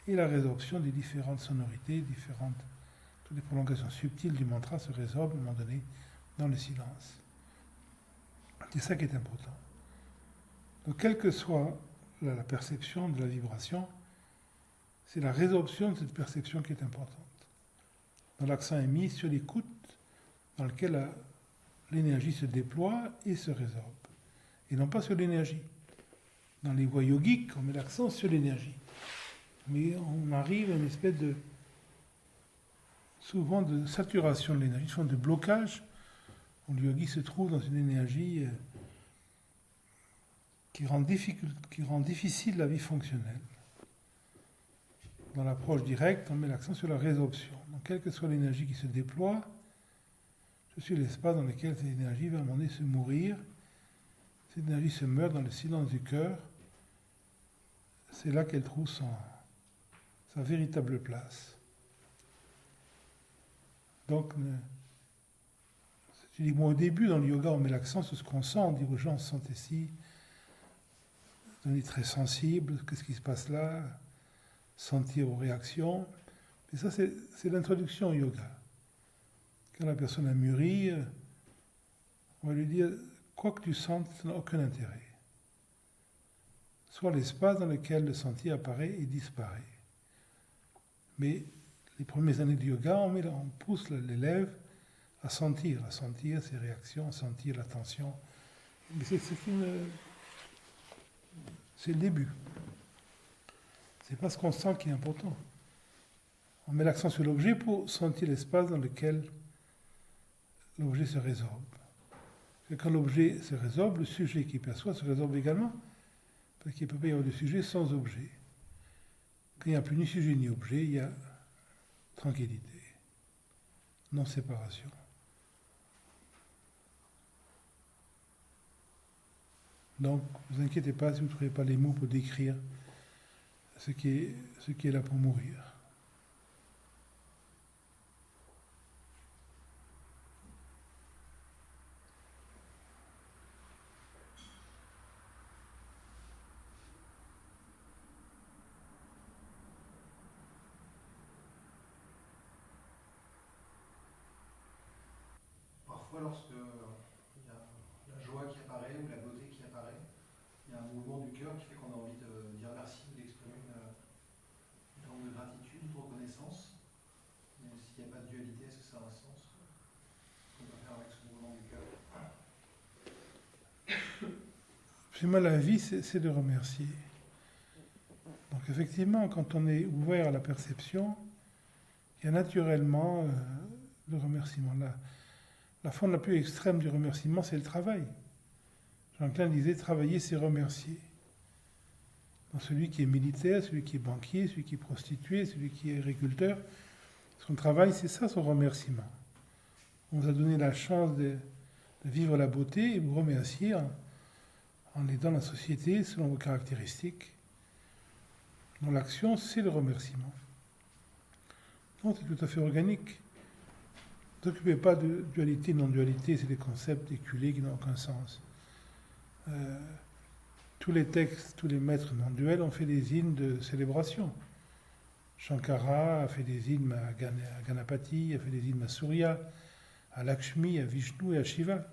et la résorption des différentes sonorités, toutes les prolongations subtiles du mantra se résorbent à un moment donné dans le silence. C'est ça qui est important. Donc, quelle que soit la perception de la vibration, c'est la résorption de cette perception qui est importante. Donc, l'accent est mis sur l'écoute dans laquelle l'énergie se déploie et se résorbe. Et non pas sur l'énergie. Dans les voies yogiques, on met l'accent sur l'énergie. Mais on arrive à une espèce souvent de saturation de l'énergie, souvent de blocage, où le yogi se trouve dans une énergie qui rend difficile la vie fonctionnelle. Dans l'approche directe, on met l'accent sur la résorption. Donc, quelle que soit l'énergie qui se déploie, je suis l'espace dans lequel cette énergie va à un moment donné se mourir. Cette énergie se meurt dans le silence du cœur. C'est là qu'elle trouve sa véritable place. Donc, je dis, moi, au début, dans le yoga, on met l'accent sur ce qu'on sent. On dit aux gens, sentez ci. On est très sensible. Qu'est-ce qui se passe là? Sentir aux réactions. Et ça, c'est l'introduction au yoga. Quand la personne a mûri, on va lui dire, quoi que tu sentes, ça n'a aucun intérêt. Soit l'espace dans lequel le senti apparaît et disparaît. Mais les premières années du yoga, on pousse l'élève à sentir ses réactions, à sentir la tension. Mais c'est le début. C'est pas ce qu'on sent qui est important. On met l'accent sur l'objet pour sentir l'espace dans lequel l'objet se résorbe. Et quand l'objet se résorbe, le sujet qui perçoit se résorbe également, parce qu'il ne peut pas y avoir de sujet sans objet. Quand il n'y a plus ni sujet ni objet, il y a tranquillité, non-séparation. Donc, ne vous inquiétez pas si vous ne trouvez pas les mots pour décrire ce qui est là pour mourir. Parfois, lorsque il y a la joie qui apparaît ou la beauté qui apparaît, il y a un mouvement du cœur qui fait qu'on a envie de dire merci ou d'exprimer une forme de gratitude, de reconnaissance. Mais s'il n'y a pas de dualité, est-ce que ça a un sens? Qu'est-ce qu'on doit faire avec ce mouvement du cœur? Finalement, la vie, c'est de remercier. Donc effectivement, quand on est ouvert à la perception, il y a naturellement le remerciement. La forme la plus extrême du remerciement, c'est le travail. Jean Klein disait, travailler, c'est remercier. Donc celui qui est militaire, celui qui est banquier, celui qui est prostitué, celui qui est agriculteur, son travail, c'est ça son remerciement. On vous a donné la chance de vivre la beauté et vous remercier en aidant la société selon vos caractéristiques. Donc l'action, c'est le remerciement. Donc c'est tout à fait organique. Ne vous occupez pas de dualité, non-dualité, c'est des concepts éculés qui n'ont aucun sens. Tous les textes, tous les maîtres non-duels ont fait des hymnes de célébration. Shankara a fait des hymnes à Ganapati, a fait des hymnes à Surya, à Lakshmi, à Vishnu et à Shiva.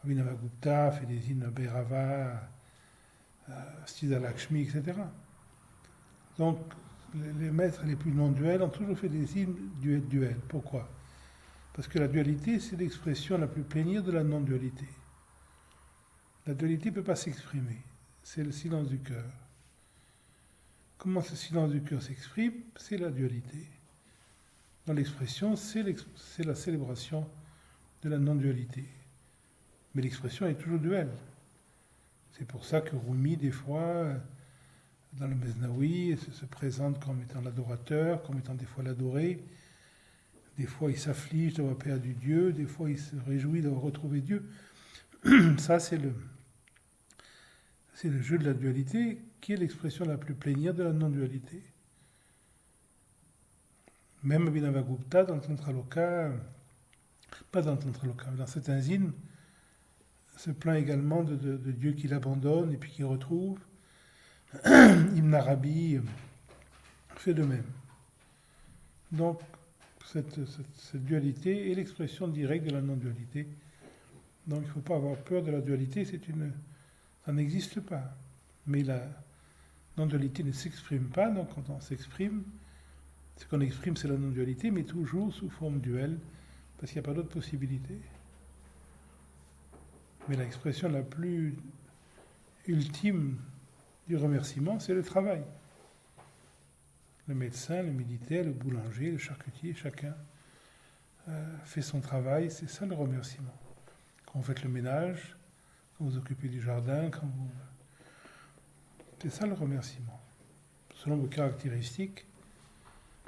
Abhinavagupta a fait des hymnes à Bhairava, à Siddha Lakshmi, etc. Donc, les maîtres les plus non-duels ont toujours fait des hymnes duels. Pourquoi? Parce que la dualité, c'est l'expression la plus plénière de la non-dualité. La dualité ne peut pas s'exprimer. C'est le silence du cœur. Comment ce silence du cœur s'exprime? C'est la dualité. Dans l'expression, c'est la célébration de la non-dualité. Mais l'expression est toujours duelle. C'est pour ça que Rumi, des fois, dans le Mesnaoui, se présente comme étant l'adorateur, comme étant des fois l'adoré. Des fois, il s'afflige d'avoir perdu Dieu, des fois, il se réjouit d'avoir retrouvé Dieu. Ça, c'est le jeu de la dualité qui est l'expression la plus plénière de la non-dualité. Même Abhinavagupta, dans le Tantraloka, pas dans le Tantraloka, mais dans certains hymnes, se plaint également de Dieu qui l'abandonne et puis qui retrouve. Ibn Arabi fait de même. Donc, cette dualité est l'expression directe de la non-dualité. Donc il ne faut pas avoir peur de la dualité, ça n'existe pas. Mais la non-dualité ne s'exprime pas, donc quand on s'exprime, ce qu'on exprime c'est la non-dualité, mais toujours sous forme duelle, parce qu'il n'y a pas d'autre possibilité. Mais l'expression la plus ultime du remerciement, c'est le travail. Le médecin, le militaire, le boulanger, le charcutier, chacun fait son travail, c'est ça le remerciement. Quand vous faites le ménage, quand vous occupez du jardin, c'est ça le remerciement. Selon vos caractéristiques,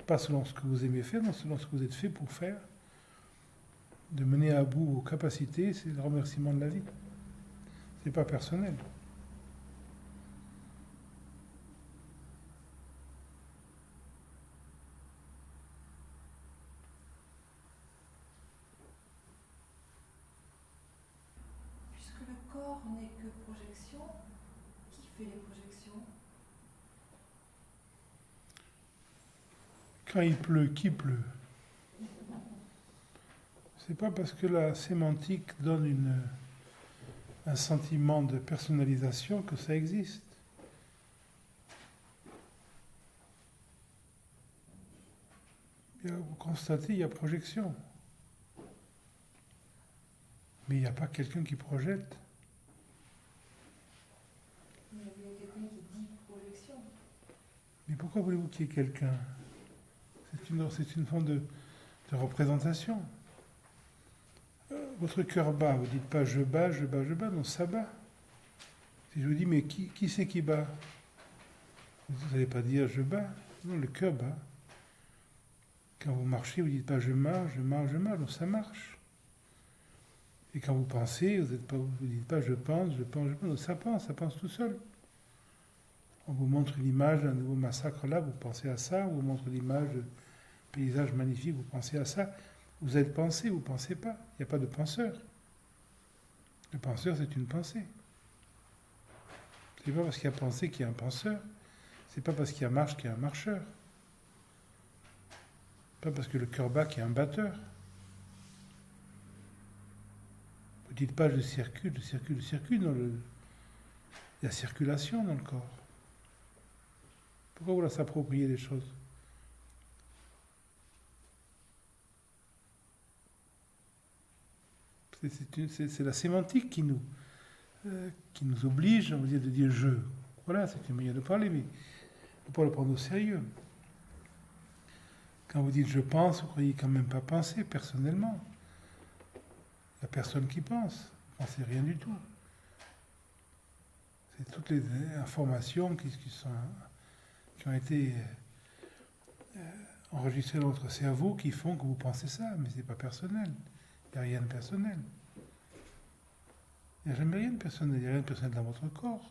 pas selon ce que vous aimez faire, mais selon ce que vous êtes fait pour faire. De mener à bout vos capacités, c'est le remerciement de la vie. C'est pas personnel. Le corps n'est que projection. Qui fait les projections? Quand il pleut, qui pleut? C'est pas parce que la sémantique donne un sentiment de personnalisation que ça existe. Vous constatez, il y a projection. Mais il n'y a pas quelqu'un qui projette. Il y a quelqu'un qui dit projection. Mais pourquoi voulez-vous qu'il y ait quelqu'un? C'est une forme de représentation. Votre cœur bat, vous ne dites pas je bats, je bats, je bats, non, ça bat. Si je vous dis mais qui c'est qui bat? Vous n'allez pas dire je bats, non, le cœur bat. Quand vous marchez, vous ne dites pas je marche, je marche, je marche, non, ça marche. Et quand vous pensez, vous ne dites pas je pense, je pense, je pense, non, ça pense tout seul. On vous montre une image d'un nouveau massacre là, vous pensez à ça, on vous montre l'image de paysage magnifique, vous pensez à ça. Vous êtes pensé, vous ne pensez pas. Il n'y a pas de penseur. Le penseur, c'est une pensée. C'est pas parce qu'il y a pensée qu'il y a un penseur. C'est pas parce qu'il y a marche qu'il y a un marcheur. Pas parce que le cœur bat qu'il y a un batteur. Vous ne dites pas je circule, je circule, je circule. Non, il y a circulation dans le corps. Pourquoi vouloir s'approprier des choses? C'est la sémantique qui nous oblige, on va dire, de dire je. Voilà, c'est une manière de parler, mais il ne faut pas le prendre au sérieux. Quand vous dites je pense, vous ne croyez quand même pas penser personnellement. Il n'y a personne qui pense. Vous ne pensez rien du tout. C'est toutes les informations qui ont été enregistrées dans votre cerveau qui font que vous pensez ça, mais ce n'est pas personnel. Il n'y a rien de personnel. Il n'y a jamais rien de personnel. Il n'y a rien de personnel dans votre corps.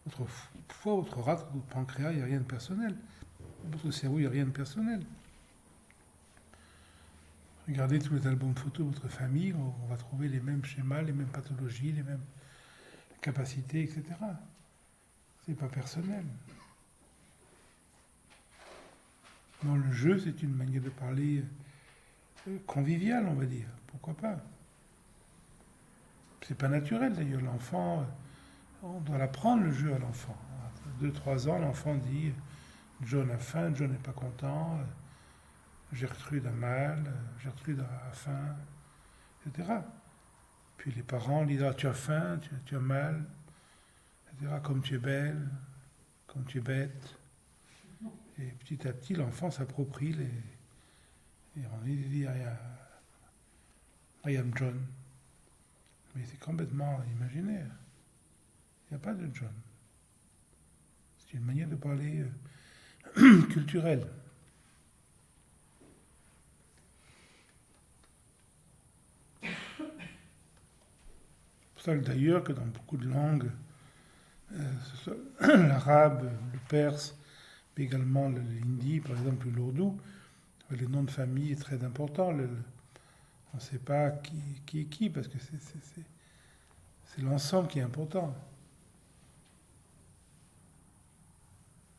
Votre foie, votre rate, votre pancréas, il n'y a rien de personnel. Votre cerveau, il n'y a rien de personnel. Regardez tous les albums photos de votre famille, on va trouver les mêmes schémas, les mêmes pathologies, les mêmes capacités, etc. C'est pas personnel. Non, le jeu, c'est une manière de parler conviviale, on va dire. Pourquoi pas? C'est pas naturel d'ailleurs. L'enfant, on doit l'apprendre le jeu à l'enfant. À 2-3 ans, l'enfant dit John a faim, John n'est pas content, Gertrude a mal, Gertrude a faim, etc. Puis les parents disent tu as faim, tu as mal, etc. Comme tu es belle, comme tu es bête. Et petit à petit, l'enfant s'approprie les. Et on dit I am John. Mais c'est complètement imaginaire. Il n'y a pas de John. C'est une manière de parler culturelle. C'est pour ça que d'ailleurs que dans beaucoup de langues, l'arabe, le perse, mais également l'hindi, par exemple l'ourdou, les noms de famille est très important. On ne sait pas qui est qui, parce que c'est l'ensemble qui est important.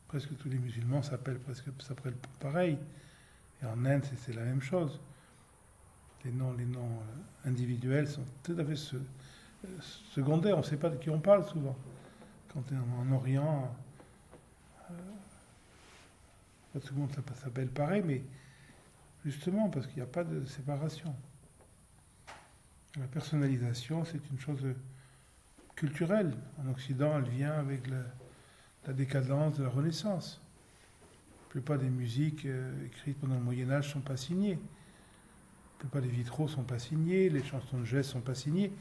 Presque tous les musulmans s'appellent pareil. Et en Inde, c'est la même chose. Les noms individuels sont tout à fait secondaires. On ne sait pas de qui on parle souvent. Quand on est en Orient, tout le monde s'appelle pareil, mais justement parce qu'il n'y a pas de séparation. La personnalisation, c'est une chose culturelle. En Occident, elle vient avec la décadence de la Renaissance. La plupart des musiques écrites pendant le Moyen-Âge ne sont pas signées. La plupart des vitraux ne sont pas signés, les chansons de gestes ne sont pas signées.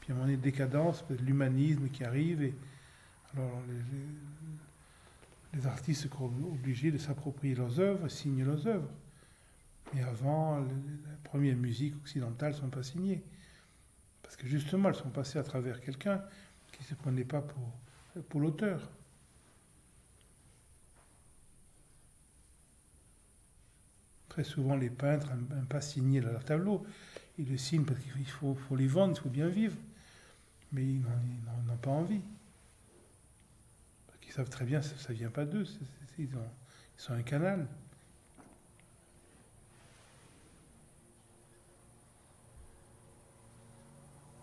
Puis à un moment donné, décadence, l'humanisme qui arrive. Et alors les artistes sont obligés de s'approprier leurs œuvres, signent leurs œuvres. Mais avant, les premières musiques occidentales ne sont pas signées. Parce que justement, elles sont passées à travers quelqu'un qui ne se prenait pas pour l'auteur. Très souvent, les peintres n'aiment pas signer leur tableau. Ils le signent parce qu'il faut les vendre, il faut bien vivre. Mais ils n'ont pas envie. Parce qu'ils savent très bien que ça ne vient pas d'eux. Ils sont un canal.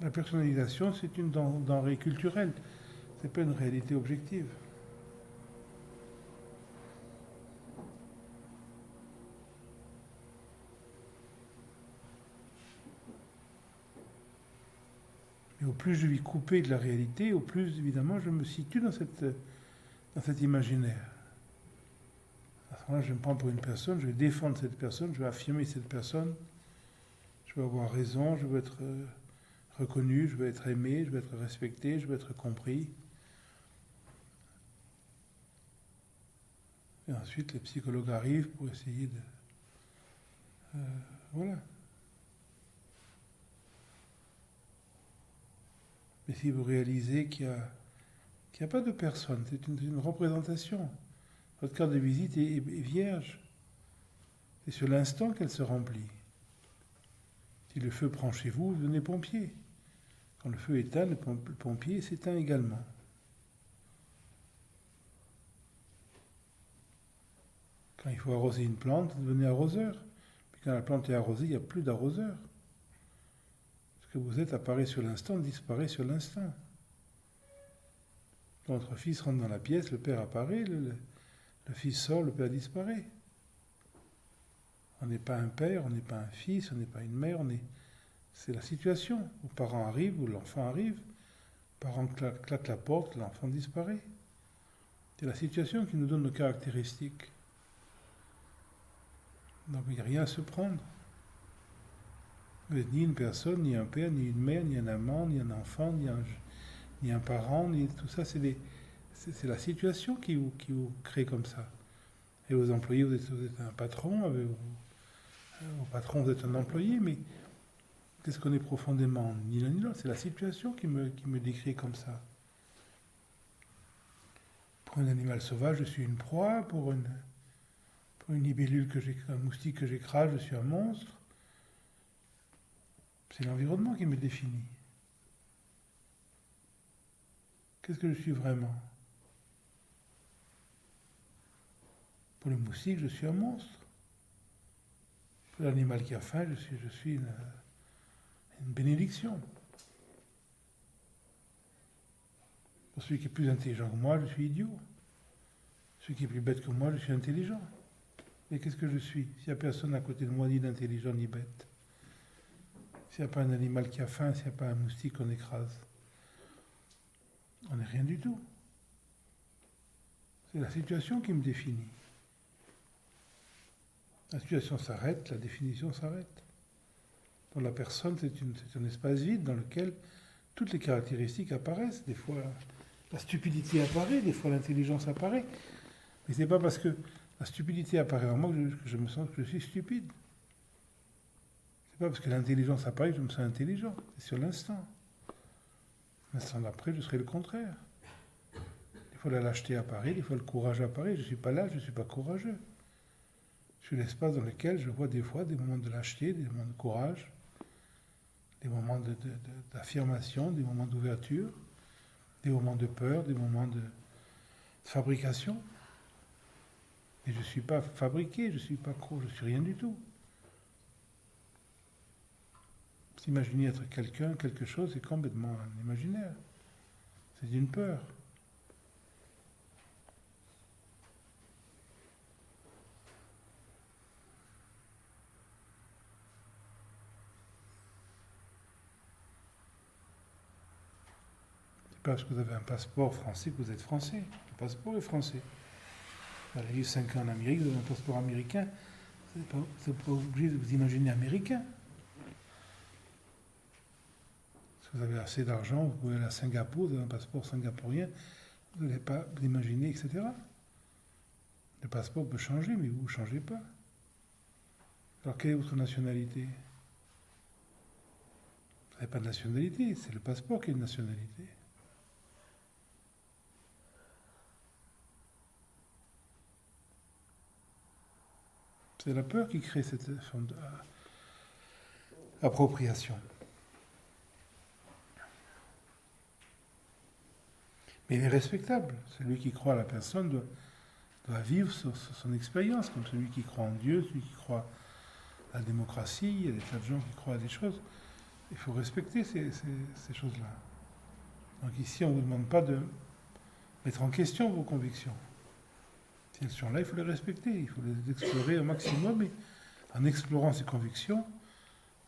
La personnalisation, c'est une denrée culturelle. Ce n'est pas une réalité objective. plus je vis coupé de la réalité, au plus évidemment je me situe dans cet imaginaire. À ce moment-là, je me prends pour une personne, je vais défendre cette personne, je vais affirmer cette personne, je vais avoir raison, je veux être reconnu, je veux être aimé, je veux être respecté, je veux être compris. Et ensuite, les psychologues arrivent pour essayer de... voilà. Mais si vous réalisez qu'il n'y a pas de personne, c'est une représentation. Votre carte de visite est vierge. C'est sur l'instant qu'elle se remplit. Si le feu prend chez vous, vous devenez pompier. Quand le feu éteint, le pompier s'éteint également. Quand il faut arroser une plante, vous devenez arroseur. Puis quand la plante est arrosée, il n'y a plus d'arroseur. Ce que vous êtes apparaît sur l'instant, disparaît sur l'instant. Quand votre fils rentre dans la pièce, le père apparaît, le fils sort, le père disparaît. On n'est pas un père, on n'est pas un fils, on n'est pas une mère, c'est la situation. Vos parents arrivent, ou l'enfant arrive, les parents claquent la porte, l'enfant disparaît. C'est la situation qui nous donne nos caractéristiques. Donc il n'y a rien à se prendre. Vous n'êtes ni une personne, ni un père, ni une mère, ni un amant, ni un enfant, ni un parent, ni tout ça, c'est la situation qui vous crée comme ça. Et vos employés, vous êtes un patron, avec vos patrons, vous êtes un employé, mais qu'est-ce qu'on est profondément? Ni l'un ni l'autre, c'est la situation qui me décrit comme ça. Pour un animal sauvage, je suis une proie, pour une libellule, un moustique que j'écrase, je suis un monstre. C'est l'environnement qui me définit. Qu'est-ce que je suis vraiment? Pour le moustique, je suis un monstre. Pour l'animal qui a faim, je suis une bénédiction. Pour celui qui est plus intelligent que moi, je suis idiot. Celui qui est plus bête que moi, je suis intelligent. Et qu'est-ce que je suis? S'il n'y a personne à côté de moi, ni d'intelligent, ni bête. S'il n'y a pas un animal qui a faim, s'il n'y a pas un moustique qu'on écrase. On n'est rien du tout. C'est la situation qui me définit. La situation s'arrête, la définition s'arrête. Pour la personne, c'est un espace vide dans lequel toutes les caractéristiques apparaissent. Des fois, la stupidité apparaît, des fois l'intelligence apparaît. Mais ce n'est pas parce que la stupidité apparaît en moi que je me sens que je suis stupide. C'est pas parce que l'intelligence apparaît que je me sens intelligent. C'est sur l'instant. L'instant d'après, je serai le contraire. Des fois, la lâcheté apparaît, des fois, le courage apparaît. Je ne suis pas lâche, je ne suis pas courageux. Je suis l'espace dans lequel je vois des fois des moments de lâcheté, des moments de courage, des moments d'affirmation, des moments d'ouverture, des moments de peur, des moments de fabrication. Et je ne suis pas fabriqué, je ne suis pas je ne suis rien du tout. S'imaginer être quelqu'un, quelque chose, c'est complètement un imaginaire. C'est une peur. C'est pas parce que vous avez un passeport français que vous êtes français. Le passeport est français. Vous avez eu 5 ans en Amérique, vous avez un passeport américain. Vous n'êtes pas obligé de vous imaginer américain. Si vous avez assez d'argent, vous pouvez aller à Singapour, vous avez un passeport singapourien, vous n'allez pas vous imaginer, etc. Le passeport peut changer, mais vous ne changez pas. Alors quelle est votre nationalité? Vous n'avez pas de nationalité, c'est le passeport qui est une nationalité. C'est la peur qui crée cette forme d'appropriation. Mais il est respectable. Celui qui croit à la personne doit vivre son expérience, comme celui qui croit en Dieu, celui qui croit à la démocratie. Il y a des tas de gens qui croient à des choses. Il faut respecter ces choses-là. Donc ici, on ne vous demande pas de mettre en question vos convictions. Ces notions-là, il faut les respecter, il faut les explorer au maximum. Et en explorant ces convictions,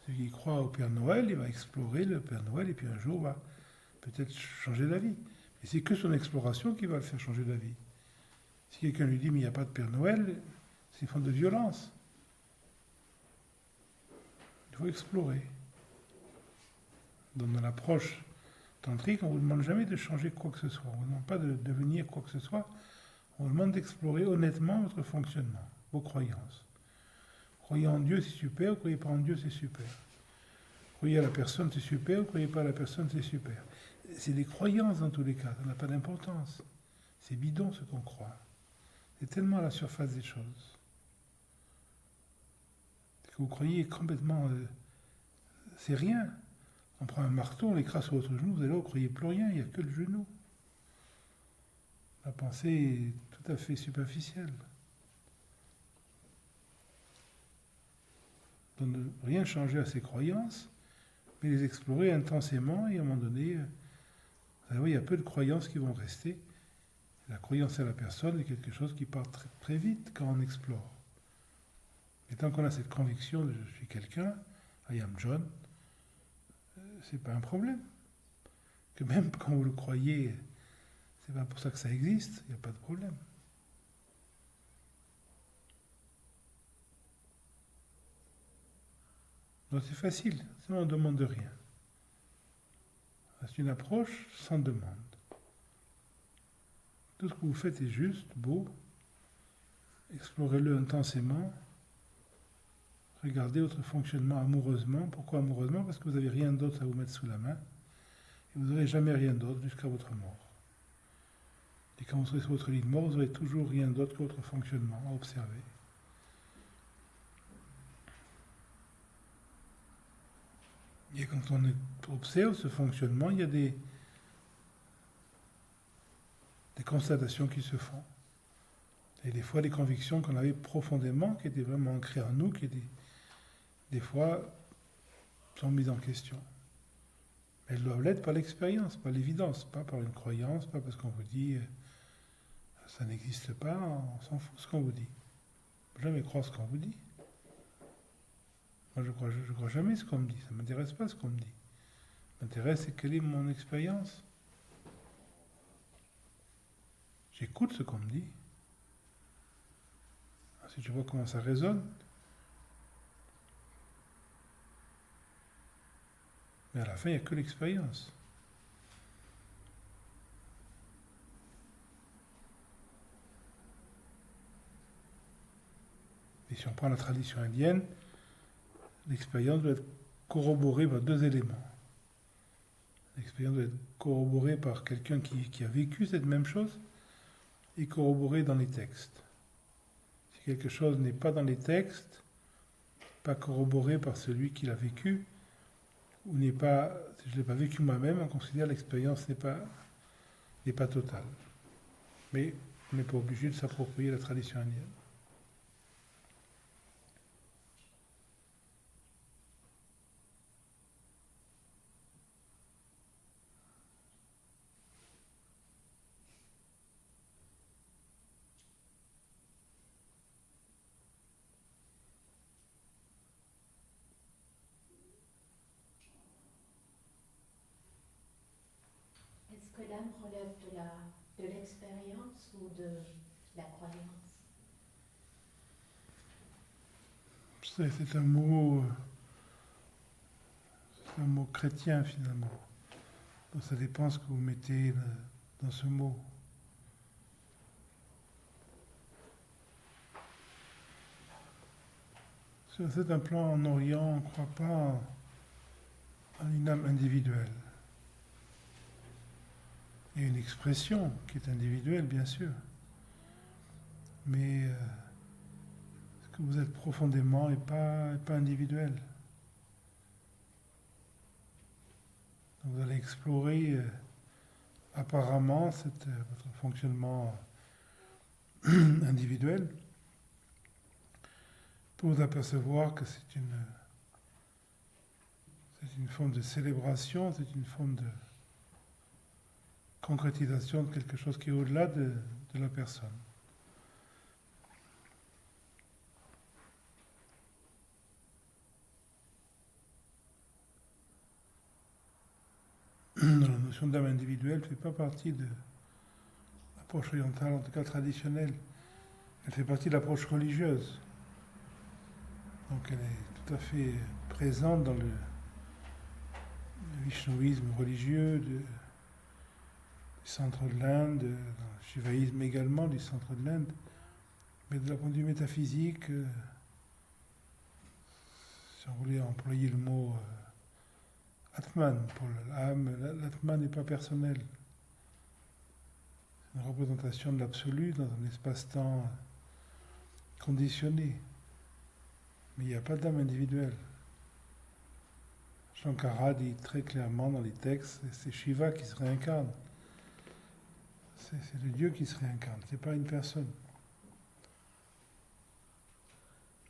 celui qui croit au Père Noël, il va explorer le Père Noël, et puis un jour va peut-être changer d'avis. Mais c'est que son exploration qui va le faire changer d'avis. Si quelqu'un lui dit mais il n'y a pas de Père Noël, c'est une forme de violence. Il faut explorer. Dans l'approche tantrique, on ne vous demande jamais de changer quoi que ce soit. On ne vous demande pas de devenir quoi que ce soit. On vous demande d'explorer honnêtement votre fonctionnement, vos croyances. Croyez en Dieu, c'est super. Vous ne croyez pas en Dieu, c'est super. Croyez à la personne, c'est super. Vous ne croyez pas à la personne, c'est super. C'est des croyances dans tous les cas. Ça n'a pas d'importance. C'est bidon ce qu'on croit. C'est tellement à la surface des choses. Que vous croyez complètement... c'est rien. On prend un marteau, on l'écrase sur votre genou, vous allez là, vous ne croyez plus rien, il n'y a que le genou. La pensée est tout à fait superficielle. Donc ne rien changer à ses croyances, mais les explorer intensément, et à un moment donné, vous allez voir, il y a peu de croyances qui vont rester. La croyance à la personne est quelque chose qui part très, très vite quand on explore. Et tant qu'on a cette conviction de je suis quelqu'un, I am John, c'est pas un problème. Que même quand vous le croyez, c'est pas pour ça que ça existe, il n'y a pas de problème. Donc c'est facile, sinon on ne demande rien. C'est une approche sans demande. Tout ce que vous faites est juste, beau. Explorez-le intensément. Regardez votre fonctionnement amoureusement. Pourquoi amoureusement? Parce que vous n'avez rien d'autre à vous mettre sous la main. Et vous n'aurez jamais rien d'autre jusqu'à votre mort. Et quand vous serez sur votre lit de mort, vous n'aurez toujours rien d'autre que votre fonctionnement à observer. Et quand on observe ce fonctionnement, il y a des constatations qui se font. Et des fois, des convictions qu'on avait profondément, qui étaient vraiment ancrées en nous, qui étaient, des fois, sont mises en question. Mais elles doivent l'être par l'expérience, par l'évidence, pas par une croyance, pas parce qu'on vous dit ça n'existe pas, on s'en fout ce qu'on vous dit. Jamais croire ce qu'on vous dit. Moi, je crois jamais ce qu'on me dit. Ça ne m'intéresse pas ce qu'on me dit. Ce qui m'intéresse, c'est quelle est mon expérience. J'écoute ce qu'on me dit. Ensuite, je vois comment ça résonne. Mais à la fin, il n'y a que l'expérience. Et si on prend la tradition indienne, l'expérience doit être corroborée par deux éléments. L'expérience doit être corroborée par quelqu'un qui a vécu cette même chose et corroborée dans les textes. Si quelque chose n'est pas dans les textes, pas corroboré par celui qui l'a vécu, ou n'est pas, si je ne l'ai pas vécu moi-même, on considère que l'expérience n'est pas totale. Mais on n'est pas obligé de s'approprier la tradition indienne. Est-ce que l'âme relève de l'expérience ou de la croyance? C'est un mot chrétien finalement. Donc ça dépend ce que vous mettez dans ce mot. Sur un plan en Orient, on ne croit pas en une âme individuelle. Il y a une expression qui est individuelle, bien sûr. Mais ce que vous êtes profondément n'est pas individuel. Donc vous allez explorer apparemment votre fonctionnement individuel pour vous apercevoir que c'est une forme de célébration, c'est une forme de concrétisation de quelque chose qui est au-delà de la personne. la notion d'âme individuelle ne fait pas partie de l'approche orientale, en tout cas traditionnelle. Elle fait partie de l'approche religieuse. Donc elle est tout à fait présente dans le vishnouisme religieux du centre de l'Inde, dans le shivaïsme également du centre de l'Inde. Mais de la point de vue métaphysique, si on voulait employer le mot Atman pour l'âme, l'Atman n'est pas personnel. C'est une représentation de l'absolu dans un espace-temps conditionné. Mais il n'y a pas d'âme individuelle. Shankara dit très clairement dans les textes, c'est Shiva qui se réincarne. C'est le Dieu qui se réincarne, c'est pas une personne.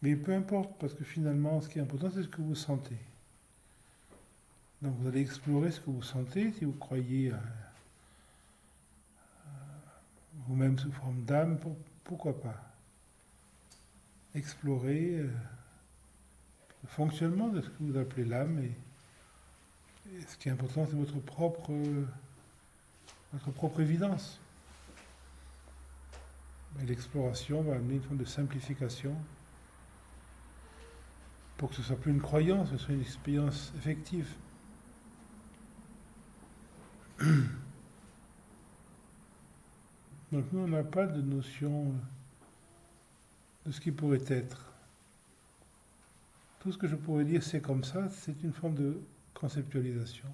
Mais peu importe, parce que finalement, ce qui est important, c'est ce que vous sentez. Donc vous allez explorer ce que vous sentez, si vous croyez à vous-même sous forme d'âme, pourquoi pas. Explorer le fonctionnement de ce que vous appelez l'âme, et ce qui est important, c'est votre propre évidence. Et l'exploration va amener une forme de simplification pour que ce ne soit plus une croyance, ce soit une expérience effective. Donc nous, on n'a pas de notion de ce qui pourrait être. Tout ce que je pourrais dire, c'est comme ça, c'est une forme de conceptualisation.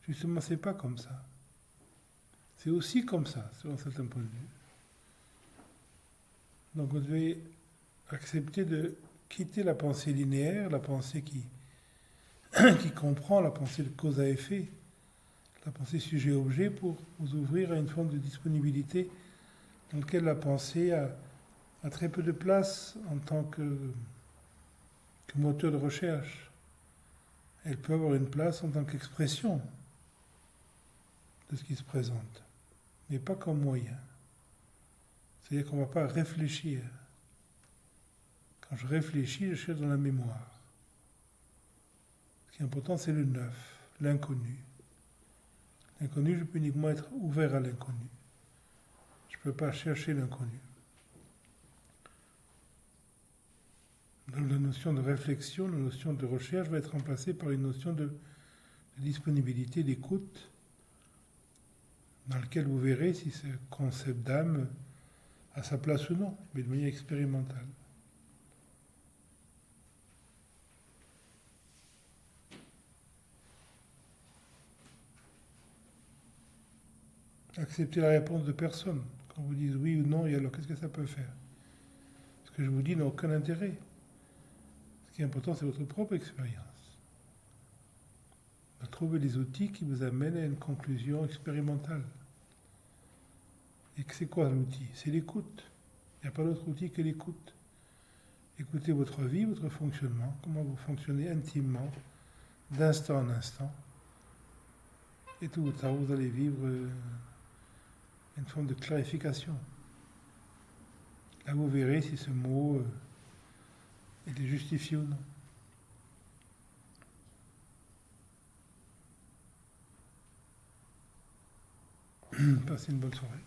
Justement, c'est pas comme ça. C'est aussi comme ça, selon certains points de vue. Donc vous devez accepter de quitter la pensée linéaire, la pensée qui comprend la pensée de cause à effet, la pensée sujet-objet, pour vous ouvrir à une forme de disponibilité dans laquelle la pensée a très peu de place en tant que moteur de recherche. Elle peut avoir une place en tant qu'expression de ce qui se présente, mais pas comme moyen. C'est-à-dire qu'on ne va pas réfléchir. Quand je réfléchis, je cherche dans la mémoire. Ce qui est important, c'est le neuf, l'inconnu. L'inconnu, je peux uniquement être ouvert à l'inconnu. Je ne peux pas chercher l'inconnu. Donc la notion de réflexion, la notion de recherche va être remplacée par une notion de disponibilité, d'écoute, dans laquelle vous verrez si ce concept d'âme a sa place ou non, mais de manière expérimentale. Acceptez la réponse de personne. Quand vous dites oui ou non, et alors qu'est-ce que ça peut faire? Ce que je vous dis n'a aucun intérêt. Ce qui est important, c'est votre propre expérience. Trouver des outils qui vous amènent à une conclusion expérimentale. Et c'est quoi l'outil? C'est l'écoute. Il n'y a pas d'autre outil que l'écoute. Écoutez votre vie, votre fonctionnement, comment vous fonctionnez intimement, d'instant en instant. Et tout le temps, vous allez vivre une forme de clarification. Là, vous verrez si ce mot il est justifié ou non. Passez une bonne soirée.